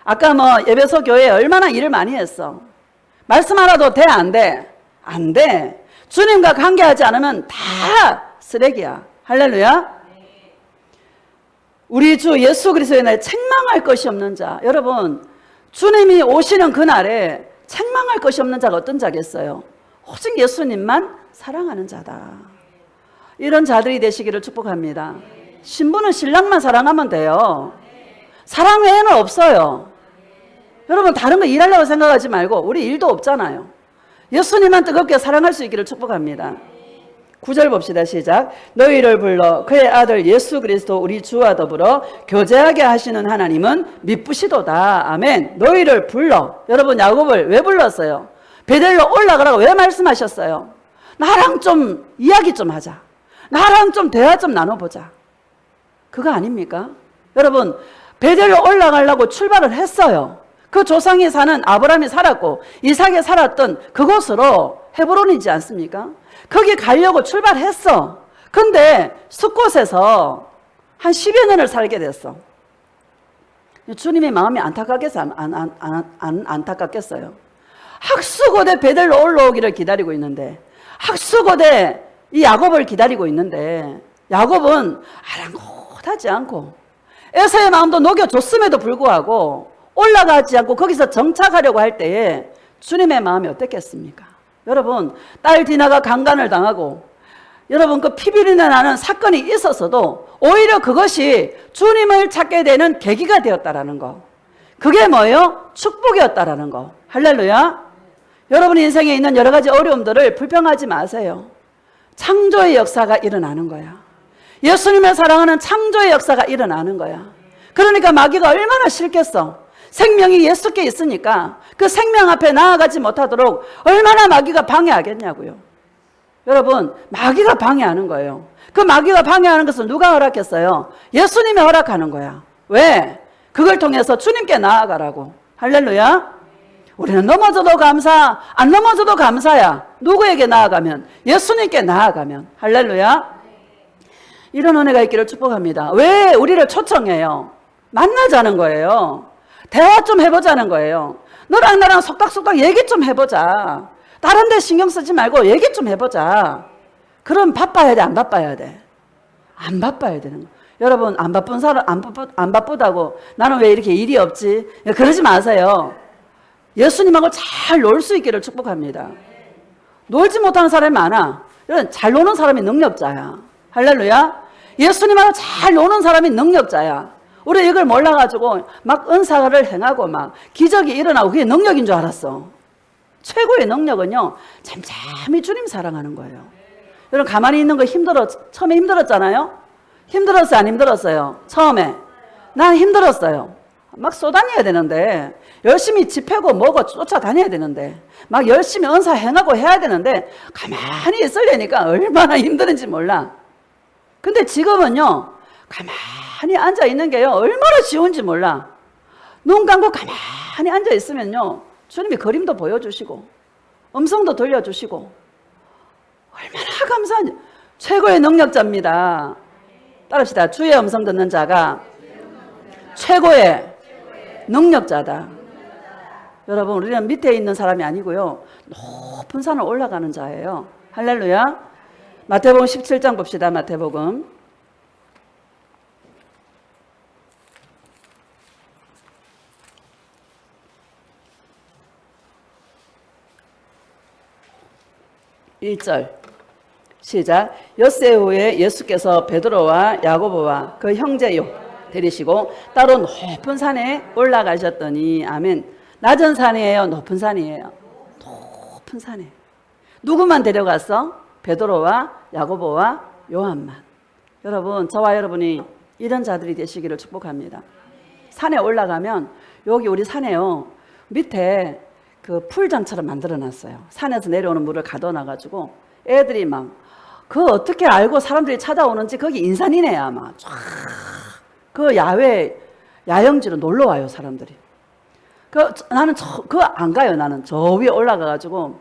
아까 예배소 교회에 얼마나 일을 많이 했어. 말씀 하나도 돼? 안 돼? 안 돼. 주님과 관계하지 않으면 다 쓰레기야. 할렐루야. 우리 주 예수 그리스도의 날에 책망할 것이 없는 자. 여러분 주님이 오시는 그날에 책망할 것이 없는 자가 어떤 자겠어요? 오직 예수님만 사랑하는 자다. 이런 자들이 되시기를 축복합니다. 신부는 신랑만 사랑하면 돼요. 사랑 외에는 없어요. 여러분 다른 거 일하려고 생각하지 말고, 우리 일도 없잖아요. 예수님만 뜨겁게 사랑할 수 있기를 축복합니다. 9절 봅시다. 시작. 너희를 불러 그의 아들 예수 그리스도 우리 주와 더불어 교제하게 하시는 하나님은 미쁘시도다. 아멘. 너희를 불러. 여러분 야곱을 왜 불렀어요? 베델로 올라가라고 왜 말씀하셨어요? 나랑 좀 이야기 좀 하자. 나랑 좀 대화 좀 나눠보자. 그거 아닙니까? 여러분 베델로 올라가려고 출발을 했어요. 그 조상이 사는 아브라함이 살았고 이삭이 살았던 그곳으로 헤브론이지 않습니까? 거기 가려고 출발했어. 근데 숫곳에서 한 10여 년을 살게 됐어. 주님의 마음이 안타깝겠어요? 안타깝겠어요? 학수고대 베델로 올라오기를 기다리고 있는데, 학수고대 이 야곱을 기다리고 있는데 야곱은 아랑곳하지 않고 에서의 마음도 녹여줬음에도 불구하고 올라가지 않고 거기서 정착하려고 할 때에 주님의 마음이 어땠겠습니까? 여러분, 딸 디나가 강간을 당하고 여러분 그 피비린내 나는 사건이 있었어도 오히려 그것이 주님을 찾게 되는 계기가 되었다라는 거. 그게 뭐예요? 축복이었다라는 거. 할렐루야. 여러분 인생에 있는 여러 가지 어려움들을 불평하지 마세요. 창조의 역사가 일어나는 거야. 예수님을 사랑하는 창조의 역사가 일어나는 거야. 그러니까 마귀가 얼마나 싫겠어. 생명이 예수께 있으니까 그 생명 앞에 나아가지 못하도록 얼마나 마귀가 방해하겠냐고요. 여러분, 마귀가 방해하는 거예요. 그 마귀가 방해하는 것을 누가 허락했어요? 예수님이 허락하는 거야. 왜? 그걸 통해서 주님께 나아가라고. 할렐루야. 우리는 넘어져도 감사, 안 넘어져도 감사야. 누구에게 나아가면? 예수님께 나아가면. 할렐루야. 이런 은혜가 있기를 축복합니다. 왜 우리를 초청해요? 만나자는 거예요. 대화 좀 해보자는 거예요. 너랑 나랑 속닥속닥 얘기 좀 해보자. 다른 데 신경 쓰지 말고 얘기 좀 해보자. 그럼 바빠야 돼, 안 바빠야 돼? 안 바빠야 되는 거. 여러분, 안 바쁜 사람, 안 바쁘다고 나는 왜 이렇게 일이 없지? 그러지 마세요. 예수님하고 잘 놀 수 있기를 축복합니다. 놀지 못하는 사람이 많아. 잘 노는 사람이 능력자야. 할렐루야. 예수님하고 잘 노는 사람이 능력자야. 우리 이걸 몰라가지고 막 은사를 행하고 막 기적이 일어나고 그게 능력인 줄 알았어. 최고의 능력은요, 잠잠히 주님 사랑하는 거예요. 여러분 가만히 있는 거 처음에 힘들었잖아요. 힘들었어요, 안 힘들었어요? 처음에 난 힘들었어요. 막 쏘다녀야 되는데, 열심히 집회고 뭐고 쫓아다녀야 되는데, 막 열심히 은사 행하고 해야 되는데 가만히 있으려니까 얼마나 힘드는지 몰라. 근데 지금은요, 가만히 앉아 있는 게요, 얼마나 쉬운지 몰라. 눈 감고 가만히 앉아 있으면요, 주님이 그림도 보여주시고 음성도 들려주시고 얼마나 감사한지. 최고의 능력자입니다. 따릅시다. 주의 음성 듣는 자가 최고의 능력자다. 여러분, 우리는 밑에 있는 사람이 아니고요, 높은 산을 올라가는 자예요. 할렐루야. 마태복음 17장 봅시다. 마태복음 1절 시작. 엿새 후에 예수께서 베드로와 야고보와 그 형제요 데리시고 따로 높은 산에 올라가셨더니, 아멘. 낮은 산이에요, 높은 산이에요? 높은 산에. 누구만 데려갔어? 베드로와 야고보와 요한만. 여러분, 저와 여러분이 이런 자들이 되시기를 축복합니다. 산에 올라가면, 여기 우리 산에요, 밑에 그 풀장처럼 만들어 놨어요. 산에서 내려오는 물을 가둬놔가지고 애들이 막, 그 어떻게 알고 사람들이 찾아오는지, 거기 인산이네 아마. 쫙 그 야외 야영지로 놀러 와요 사람들이. 나는 그거 안 가요. 나는 저 위에 올라가가지고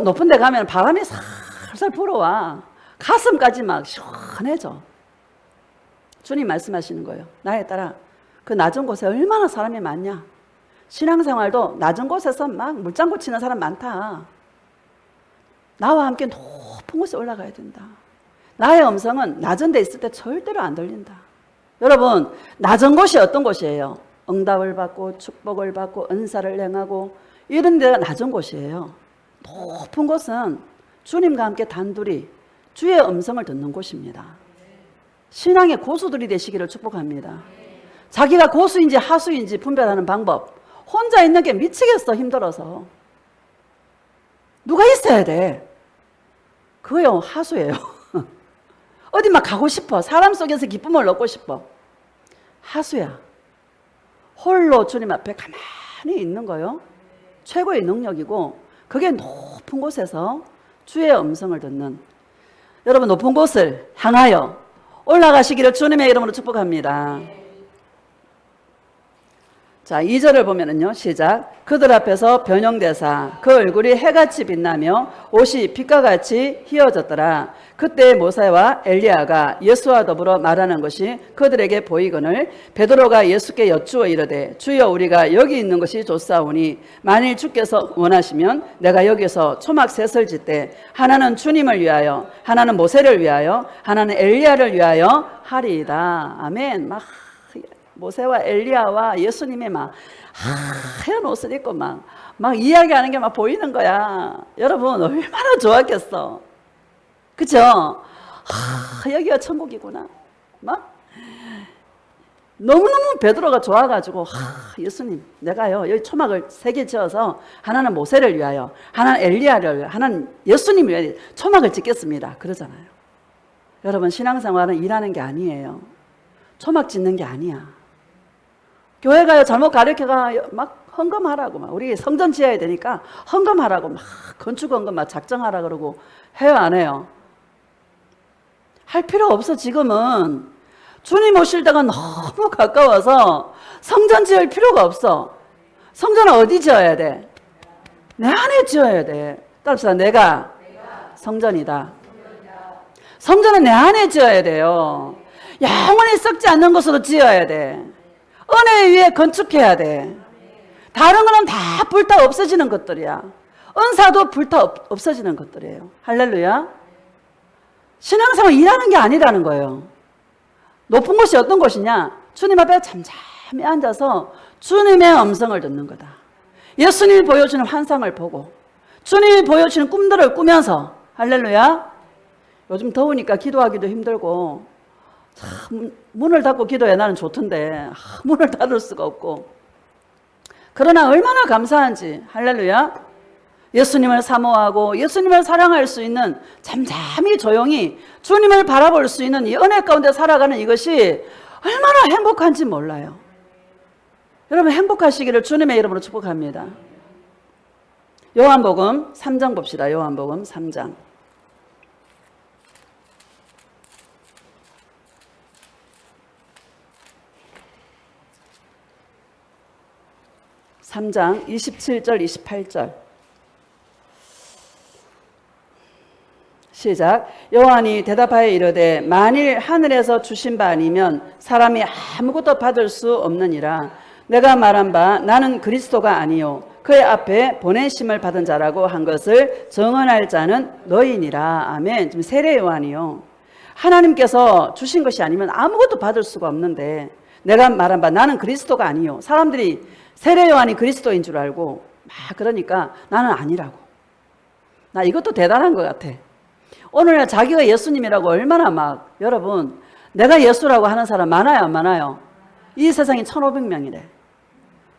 높은 데 가면 바람이 살살 불어와. 가슴까지 막 시원해져. 주님 말씀하시는 거예요. 나에 따라 그 낮은 곳에 얼마나 사람이 많냐. 신앙생활도 낮은 곳에서 막 물장구 치는 사람 많다. 나와 함께 높은 곳에 올라가야 된다. 나의 음성은 낮은 데 있을 때 절대로 안 들린다. 여러분, 낮은 곳이 어떤 곳이에요? 응답을 받고 축복을 받고 은사를 행하고 이런 데가 낮은 곳이에요. 높은 곳은 주님과 함께 단둘이 주의 음성을 듣는 곳입니다. 신앙의 고수들이 되시기를 축복합니다. 자기가 고수인지 하수인지 분별하는 방법, 혼자 있는 게 미치겠어. 힘들어서. 누가 있어야 돼. 그거요, 하수예요. 어디 막 가고 싶어. 사람 속에서 기쁨을 얻고 싶어. 하수야. 홀로 주님 앞에 가만히 있는 거요, 최고의 능력이고, 그게 높은 곳에서 주의 음성을 듣는, 여러분 높은 곳을 향하여 올라가시기를 주님의 이름으로 축복합니다. 자, 2절을 보면은요, 시작. 그들 앞에서 변형되사 그 얼굴이 해같이 빛나며 옷이 빛과 같이 휘어졌더라. 그때 모세와 엘리야가 예수와 더불어 말하는 것이 그들에게 보이거늘 베드로가 예수께 여쭈어 이르되 주여 우리가 여기 있는 것이 좋사오니 만일 주께서 원하시면 내가 여기서 초막 셋을 짓되 하나는 주님을 위하여 하나는 모세를 위하여 하나는 엘리야를 위하여 하리이다. 아멘. 막 모세와 엘리야와 예수님이 막 하얀 옷을 입고 막 이야기하는 게 막 보이는 거야. 여러분 얼마나 좋았겠어. 그죠? 여기가 천국이구나. 막 너무너무 베드로가 좋아가지고 예수님 내가요 여기 초막을 3개 지어서 하나는 모세를 위하여 하나는 엘리야를 위하여 하나는 예수님을 위하여 초막을 짓겠습니다. 그러잖아요. 여러분 신앙생활은 일하는 게 아니에요. 초막 짓는 게 아니야. 교회가요 잘못 가르쳐가 막 헌금하라고 막 우리 성전 지어야 되니까 헌금하라고 막 건축 헌금 막 작정하라 그러고 해요 안 해요? 할 필요 없어. 지금은 주님 오실 때가 너무 가까워서 성전 지을 필요가 없어. 성전은 어디 지어야 돼? 내 안에 지어야 돼. 따라서 내가 성전이다. 성전은 내 안에 지어야 돼요. 영원히 썩지 않는 것으로 지어야 돼. 은혜 위에 건축해야 돼. 다른 거는 다 불타 없어지는 것들이야. 은사도 불타 없어지는 것들이에요. 할렐루야. 신앙생활 일하는 게 아니라는 거예요. 높은 곳이 어떤 곳이냐? 주님 앞에 잠잠히 앉아서 주님의 음성을 듣는 거다. 예수님이 보여주는 환상을 보고 주님이 보여주는 꿈들을 꾸면서 할렐루야. 요즘 더우니까 기도하기도 힘들고 참 문을 닫고 기도해 나는 좋던데 문을 닫을 수가 없고 그러나 얼마나 감사한지 할렐루야. 예수님을 사모하고 예수님을 사랑할 수 있는 잠잠히 조용히 주님을 바라볼 수 있는 이 은혜 가운데 살아가는 이것이 얼마나 행복한지 몰라요. 여러분 행복하시기를 주님의 이름으로 축복합니다. 요한복음 3장 봅시다. 요한복음 3장 3장 27절 28절 시작. 요한이 대답하여 이르되 만일 하늘에서 주신 바 아니면 사람이 아무것도 받을 수 없느니라. 내가 말한 바 나는 그리스도가 아니요 그의 앞에 보내심을 받은 자라고 한 것을 증언할 자는 너희니라. 아멘. 지금 세례 요한이요. 하나님께서 주신 것이 아니면 아무것도 받을 수가 없는데 내가 말한 바 나는 그리스도가 아니요. 사람들이 세례 요한이 그리스도인 줄 알고 막 그러니까 나는 아니라고. 나 이것도 대단한 것 같아. 오늘날 자기가 예수님이라고 얼마나 막 여러분 내가 예수라고 하는 사람 많아요 안 많아요? 이 세상에 1500명이래.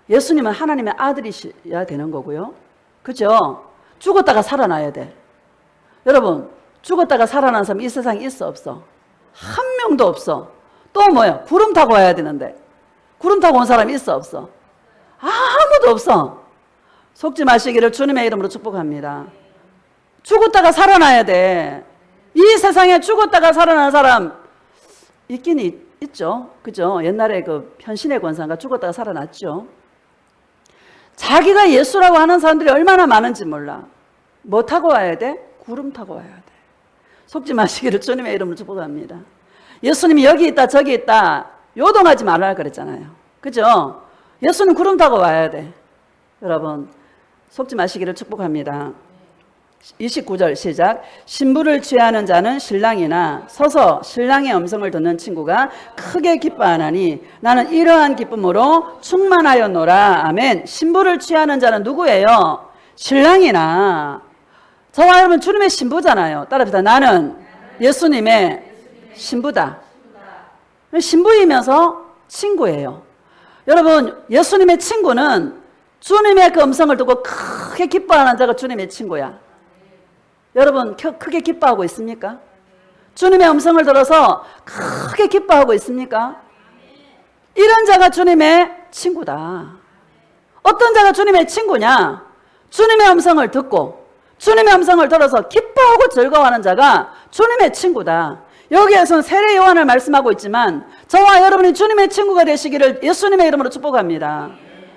예수님은 하나님의 아들이셔야 되는 거고요. 그죠? 죽었다가 살아나야 돼. 여러분 죽었다가 살아난 사람 이 세상에 있어 없어? 한 명도 없어. 또 뭐예요? 구름 타고 와야 되는데 구름 타고 온 사람이 있어 없어? 아무도 없어. 속지 마시기를 주님의 이름으로 축복합니다. 죽었다가 살아나야 돼. 이 세상에 죽었다가 살아난 사람 있긴 있죠. 그죠? 옛날에 그 현신의 권사가 죽었다가 살아났죠. 자기가 예수라고 하는 사람들이 얼마나 많은지 몰라. 뭐 타고 와야 돼? 구름 타고 와야 돼. 속지 마시기를 주님의 이름으로 축복합니다. 예수님이 여기 있다 저기 있다 요동하지 말아라 그랬잖아요. 그죠? 예수는 구름 타고 와야 돼. 여러분 속지 마시기를 축복합니다. 29절 시작. 신부를 취하는 자는 신랑이나 서서 신랑의 음성을 듣는 친구가 크게 기뻐하나니 나는 이러한 기쁨으로 충만하였노라. 아멘. 신부를 취하는 자는 누구예요? 신랑이나. 저와 여러분 주님의 신부잖아요. 따라합시다. 나는 예수님의 신부다. 신부이면서 친구예요. 여러분 예수님의 친구는 주님의 그 음성을 듣고 크게 기뻐하는 자가 주님의 친구야. 여러분 크게 기뻐하고 있습니까? 주님의 음성을 들어서 크게 기뻐하고 있습니까? 이런 자가 주님의 친구다. 어떤 자가 주님의 친구냐? 주님의 음성을 듣고 주님의 음성을 들어서 기뻐하고 즐거워하는 자가 주님의 친구다. 여기에서는 세례 요한을 말씀하고 있지만 저와 여러분이 주님의 친구가 되시기를 예수님의 이름으로 축복합니다.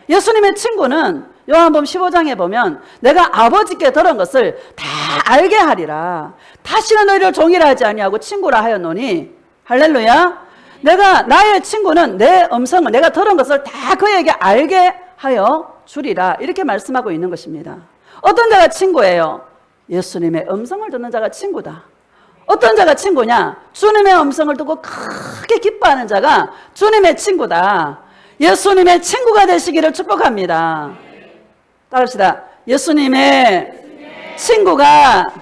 예수님의 친구는 요한복음 15장에 보면 내가 아버지께 들은 것을 다 알게 하리라. 다시는 너희를 종이라 하지 아니하고 친구라 하였노니. 할렐루야. 내가 나의 친구는 내 음성을 내가 들은 것을 다 그에게 알게 하여 주리라. 이렇게 말씀하고 있는 것입니다. 어떤 자가 친구예요? 예수님의 음성을 듣는 자가 친구다. 어떤 자가 친구냐? 주님의 음성을 듣고 크게 기뻐하는 자가 주님의 친구다. 예수님의 친구가 되시기를 축복합니다. 따라합시다. 예수님의 친구가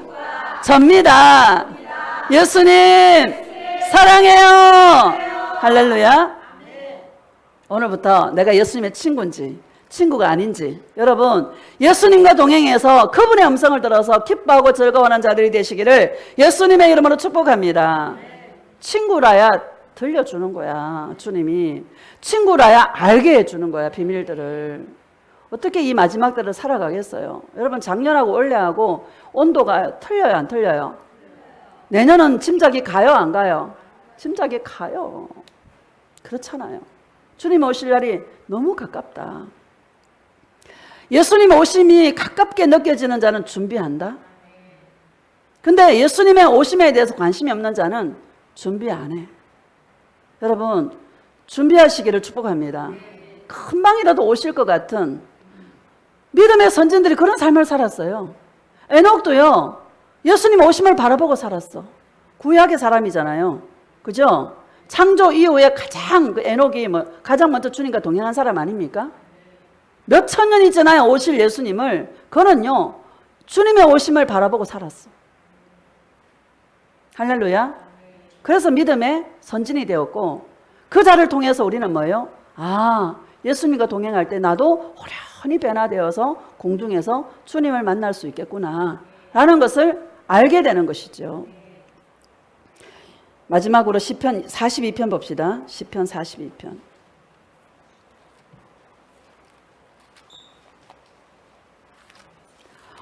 접니다. 예수님 사랑해요. 할렐루야. 오늘부터 내가 예수님의 친구인지 친구가 아닌지, 여러분 예수님과 동행해서 그분의 음성을 들어서 기뻐하고 즐거워하는 자들이 되시기를 예수님의 이름으로 축복합니다. 친구라야 들려주는 거야. 주님이 친구라야 알게 해주는 거야. 비밀들을. 어떻게 이 마지막 때를 살아가겠어요? 여러분 작년하고 올해하고 온도가 틀려요 안 틀려요? 내년은 짐작이 가요 안 가요? 짐작이 가요. 그렇잖아요. 주님 오실 날이 너무 가깝다. 예수님 오심이 가깝게 느껴지는 자는 준비한다. 근데 예수님의 오심에 대해서 관심이 없는 자는 준비 안 해. 여러분 준비하시기를 축복합니다. 금방이라도 오실 것 같은 믿음의 선진들이 그런 삶을 살았어요. 에녹도요 예수님 오심을 바라보고 살았어. 구약의 사람이잖아요. 그죠? 창조 이후에 가장 에녹이 가장 먼저 주님과 동행한 사람 아닙니까? 몇 천 년이 지나야 오실 예수님을 그는요 주님의 오심을 바라보고 살았어. 할렐루야. 그래서 믿음의 선진이 되었고 그 자를 통해서 우리는 뭐예요? 아, 예수님과 동행할 때 나도 호련히 변화되어서 공중에서 주님을 만날 수 있겠구나 라는 것을 알게 되는 것이죠. 마지막으로 시편 42편 봅시다. 시편 42편.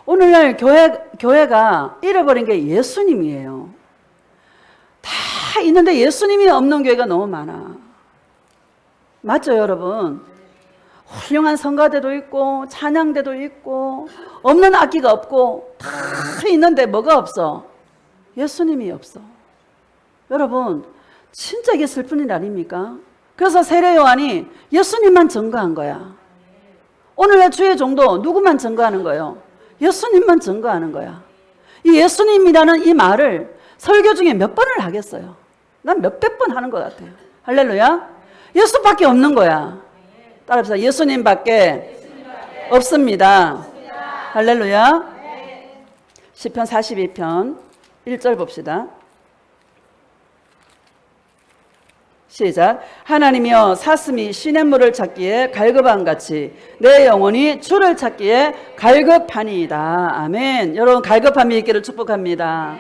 오늘날 교회가 잃어버린 게 예수님이에요. 다 있는데 예수님이 없는 교회가 너무 많아. 맞죠, 여러분? 훌륭한 성가대도 있고 찬양대도 있고 없는 악기가 없고 다 있는데 뭐가 없어? 예수님이 없어. 여러분 진짜 이게 슬픈 일 아닙니까? 그래서 세례 요한이 예수님만 증거한 거야. 오늘날 주의 종도 누구만 증거하는 거예요? 예수님만 증거하는 거야. 이 예수님이라는 이 말을 설교 중에 몇 번을 하겠어요? 난 몇백 번 하는 것 같아요. 할렐루야. 예수밖에 없는 거야. 따라합시다. 예수님밖에 없습니다. 할렐루야. 시편 42편 1절 봅시다. 시작. 하나님이여 사슴이 시냇물을 찾기에 갈급함같이 내 영혼이 주를 찾기에 갈급하니이다. 아멘. 여러분 갈급함이 있기를 축복합니다.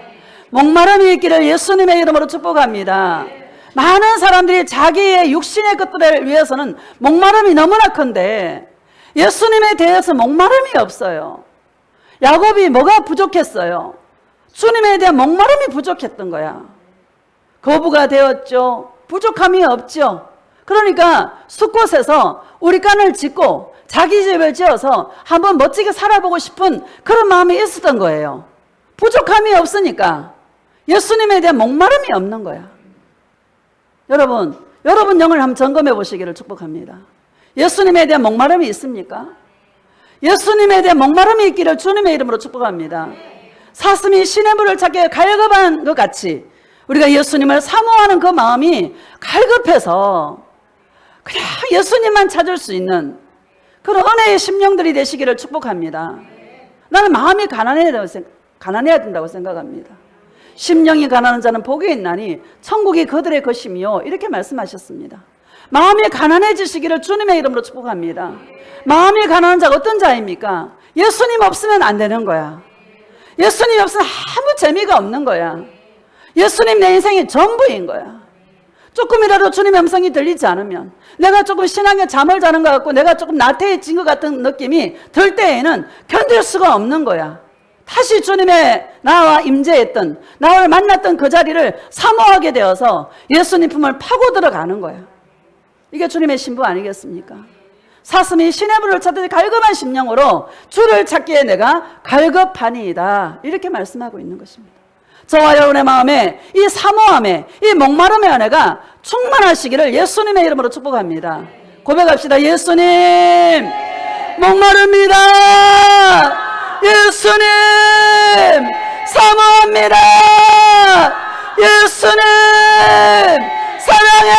목마름이 있기를 예수님의 이름으로 축복합니다. 많은 사람들이 자기의 육신의 것들을 위해서는 목마름이 너무나 큰데 예수님에 대해서 목마름이 없어요. 야곱이 뭐가 부족했어요? 주님에 대한 목마름이 부족했던 거야. 거부가 되었죠. 부족함이 없죠. 그러니까 숲곳에서 우리간을 짓고 자기 집을 지어서 한번 멋지게 살아보고 싶은 그런 마음이 있었던 거예요. 부족함이 없으니까 예수님에 대한 목마름이 없는 거야. 여러분 영을 한번 점검해 보시기를 축복합니다. 예수님에 대한 목마름이 있습니까? 예수님에 대한 목마름이 있기를 주님의 이름으로 축복합니다. 사슴이 시냇물을 찾기에 갈급한 것 같이 우리가 예수님을 사모하는 그 마음이 갈급해서 그냥 예수님만 찾을 수 있는 그런 은혜의 심령들이 되시기를 축복합니다. 나는 마음이 가난해야 된다고 생각합니다. 심령이 가난한 자는 복이 있나니 천국이 그들의 것이며 이렇게 말씀하셨습니다. 마음이 가난해지시기를 주님의 이름으로 축복합니다. 마음이 가난한 자가 어떤 자입니까? 예수님 없으면 안 되는 거야. 예수님 없으면 아무 재미가 없는 거야. 예수님 내 인생의 전부인 거야. 조금이라도 주님의 음성이 들리지 않으면, 내가 조금 신앙에 잠을 자는 것 같고 내가 조금 나태해진 것 같은 느낌이 들 때에는 견딜 수가 없는 거야. 다시 주님의 나와 임재했던, 나를 만났던 그 자리를 사모하게 되어서 예수님 품을 파고 들어가는 거야. 이게 주님의 신부 아니겠습니까? 사슴이 시냇물을 찾듯이 갈급한 심령으로 주를 찾기에 내가 갈급하니이다. 이렇게 말씀하고 있는 것입니다. 저와 여러분의 마음에 이 사모함에 이 목마름의 은혜가 충만하시기를 예수님의 이름으로 축복합니다. 고백합시다. 예수님 목마릅니다. 예수님 사모합니다. 예수님 사랑해요.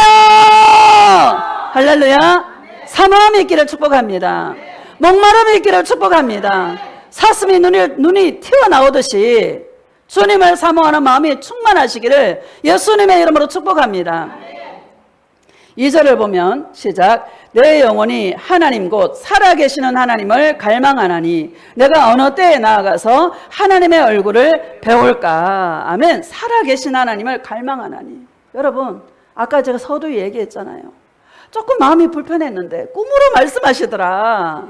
할렐루야. 사모함이 있기를 축복합니다. 목마름이 있기를 축복합니다. 사슴이 눈이 튀어나오듯이 주님을 사모하는 마음이 충만하시기를 예수님의 이름으로 축복합니다. 2절을 보면 시작. 내 영혼이 하나님 곧 살아계시는 하나님을 갈망하나니 내가 어느 때에 나아가서 하나님의 얼굴을 배울까. 아멘. 살아계신 하나님을 갈망하나니. 여러분 아까 제가 서두에 얘기했잖아요. 조금 마음이 불편했는데 꿈으로 말씀하시더라.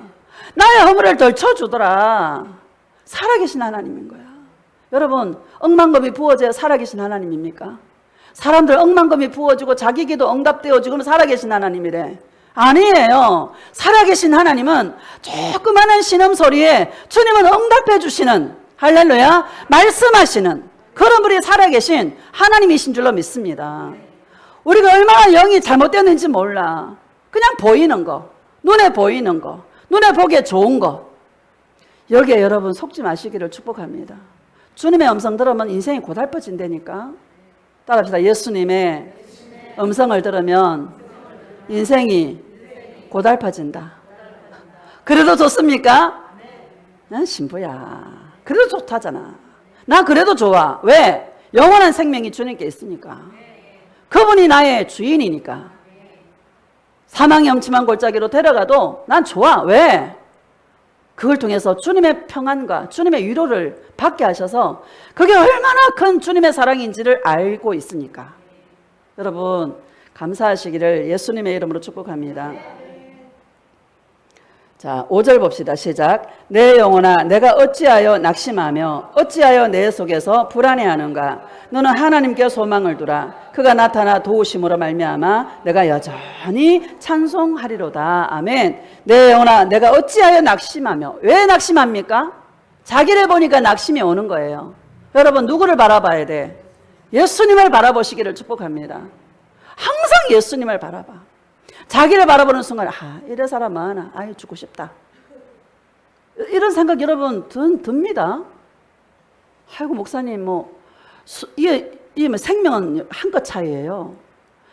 나의 허물을 덜쳐주더라. 살아계신 하나님인 거야. 여러분 억만금이 부어져야 살아계신 하나님입니까? 사람들 억만금이 부어지고 자기 기도 응답되어지고 살아계신 하나님이래. 아니에요. 살아계신 하나님은 조그마한 신음소리에 주님은 응답해 주시는, 할렐루야, 말씀하시는 그런 분이 살아계신 하나님이신 줄로 믿습니다. 우리가 얼마나 영이 잘못됐는지 몰라. 그냥 보이는 거, 눈에 보이는 거, 눈에 보기에 좋은 거, 여기에 여러분 속지 마시기를 축복합니다. 주님의 음성 들으면 인생이 고달퍼진다니까. 따라합시다. 예수님의 음성을 들으면 인생이 고달퍼진다. 그래도 좋습니까? 난 신부야. 그래도 좋다잖아. 나 그래도 좋아. 왜? 영원한 생명이 주님께 있으니까. 그분이 나의 주인이니까. 사망의 엄침한 골짜기로 데려가도 난 좋아. 왜? 그걸 통해서 주님의 평안과 주님의 위로를 받게 하셔서 그게 얼마나 큰 주님의 사랑인지를 알고 있으니까. 여러분 감사하시기를 예수님의 이름으로 축복합니다. 자, 5절 봅시다. 시작. 내 영혼아 내가 어찌하여 낙심하며 어찌하여 내 속에서 불안해하는가. 너는 하나님께 소망을 두라. 그가 나타나 도우심으로 말미암아 내가 여전히 찬송하리로다. 아멘. 내 영혼아 내가 어찌하여 낙심하며. 왜 낙심합니까? 자기를 보니까 낙심이 오는 거예요. 여러분 누구를 바라봐야 돼? 예수님을 바라보시기를 축복합니다. 항상 예수님을 바라봐. 자기를 바라보는 순간 이래 사람 많아. 아유 죽고 싶다. 이런 생각 여러분 듭니다. 아이고 목사님 이게 생명은 한끗 차이예요.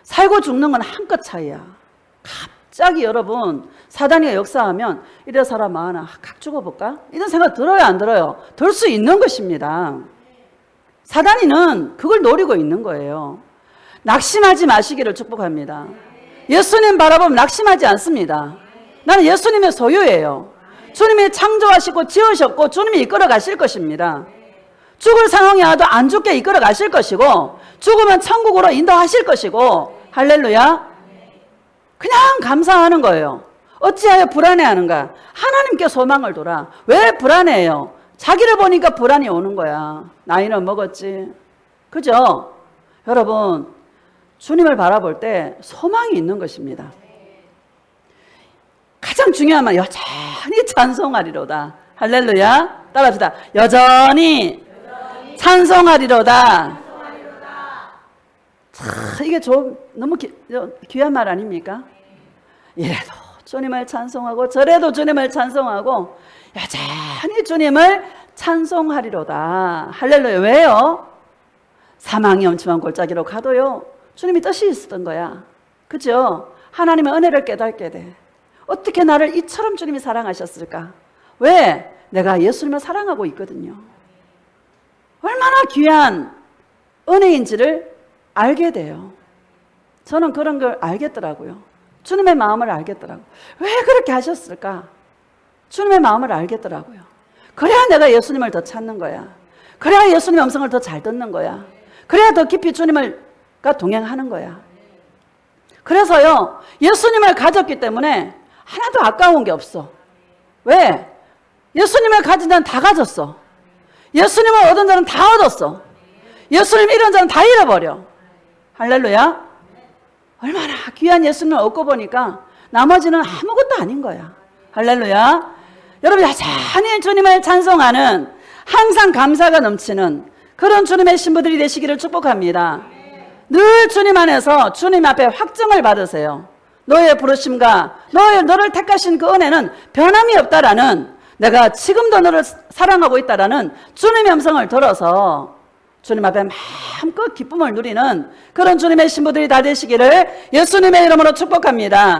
살고 죽는 건 한끗 차이야. 갑자기 여러분 사단이 역사하면 이래 사람 많아. 각 죽어볼까? 이런 생각 들어요 안 들어요? 들 수 있는 것입니다. 사단이는 그걸 노리고 있는 거예요. 낙심하지 마시기를 축복합니다. 예수님 바라보면 낙심하지 않습니다. 나는 예수님의 소유예요. 주님이 창조하시고 지으셨고 주님이 이끌어 가실 것입니다. 죽을 상황이 와도 안 죽게 이끌어 가실 것이고 죽으면 천국으로 인도하실 것이고, 할렐루야. 그냥 감사하는 거예요. 어찌하여 불안해하는가? 하나님께 소망을 둬라. 왜 불안해요? 자기를 보니까 불안이 오는 거야. 나이는 먹었지. 그죠? 여러분 주님을 바라볼 때 소망이 있는 것입니다. 가장 중요한 말 여전히 찬송하리로다. 할렐루야. 따라합시다. 여전히 찬송하리로다. 이게 너무 귀한 말 아닙니까? 이래도 주님을 찬송하고 저래도 주님을 찬송하고 여전히 주님을 찬송하리로다. 할렐루야. 왜요? 사망이 엄침한 골짜기로 가도요 주님이 뜻이 있었던 거야. 그죠? 하나님의 은혜를 깨닫게 돼. 어떻게 나를 이처럼 주님이 사랑하셨을까? 왜? 내가 예수님을 사랑하고 있거든요. 얼마나 귀한 은혜인지를 알게 돼요. 저는 그런 걸 알겠더라고요. 주님의 마음을 알겠더라고요. 왜 그렇게 하셨을까? 주님의 마음을 알겠더라고요. 그래야 내가 예수님을 더 찾는 거야. 그래야 예수님의 음성을 더 잘 듣는 거야. 그래야 더 깊이 주님을 동행하는 거야. 그래서요 예수님을 가졌기 때문에 하나도 아까운 게 없어. 왜? 예수님을 가진 자는 다 가졌어. 예수님을 얻은 자는 다 얻었어. 예수님 잃은 자는 다 잃어버려. 할렐루야. 얼마나 귀한 예수님을 얻고 보니까 나머지는 아무것도 별거 아닌 거야. 할렐루야. 여러분 여전히 주님을 찬송하는 항상 감사가 넘치는 그런 주님의 신부들이 되시기를 축복합니다. 늘 주님 안에서 주님 앞에 확증을 받으세요. 너의 부르심과 너를 택하신 그 은혜는 변함이 없다라는, 내가 지금도 너를 사랑하고 있다라는 주님의 음성을 들어서 주님 앞에 마음껏 기쁨을 누리는 그런 주님의 신부들이 다 되시기를 예수님의 이름으로 축복합니다.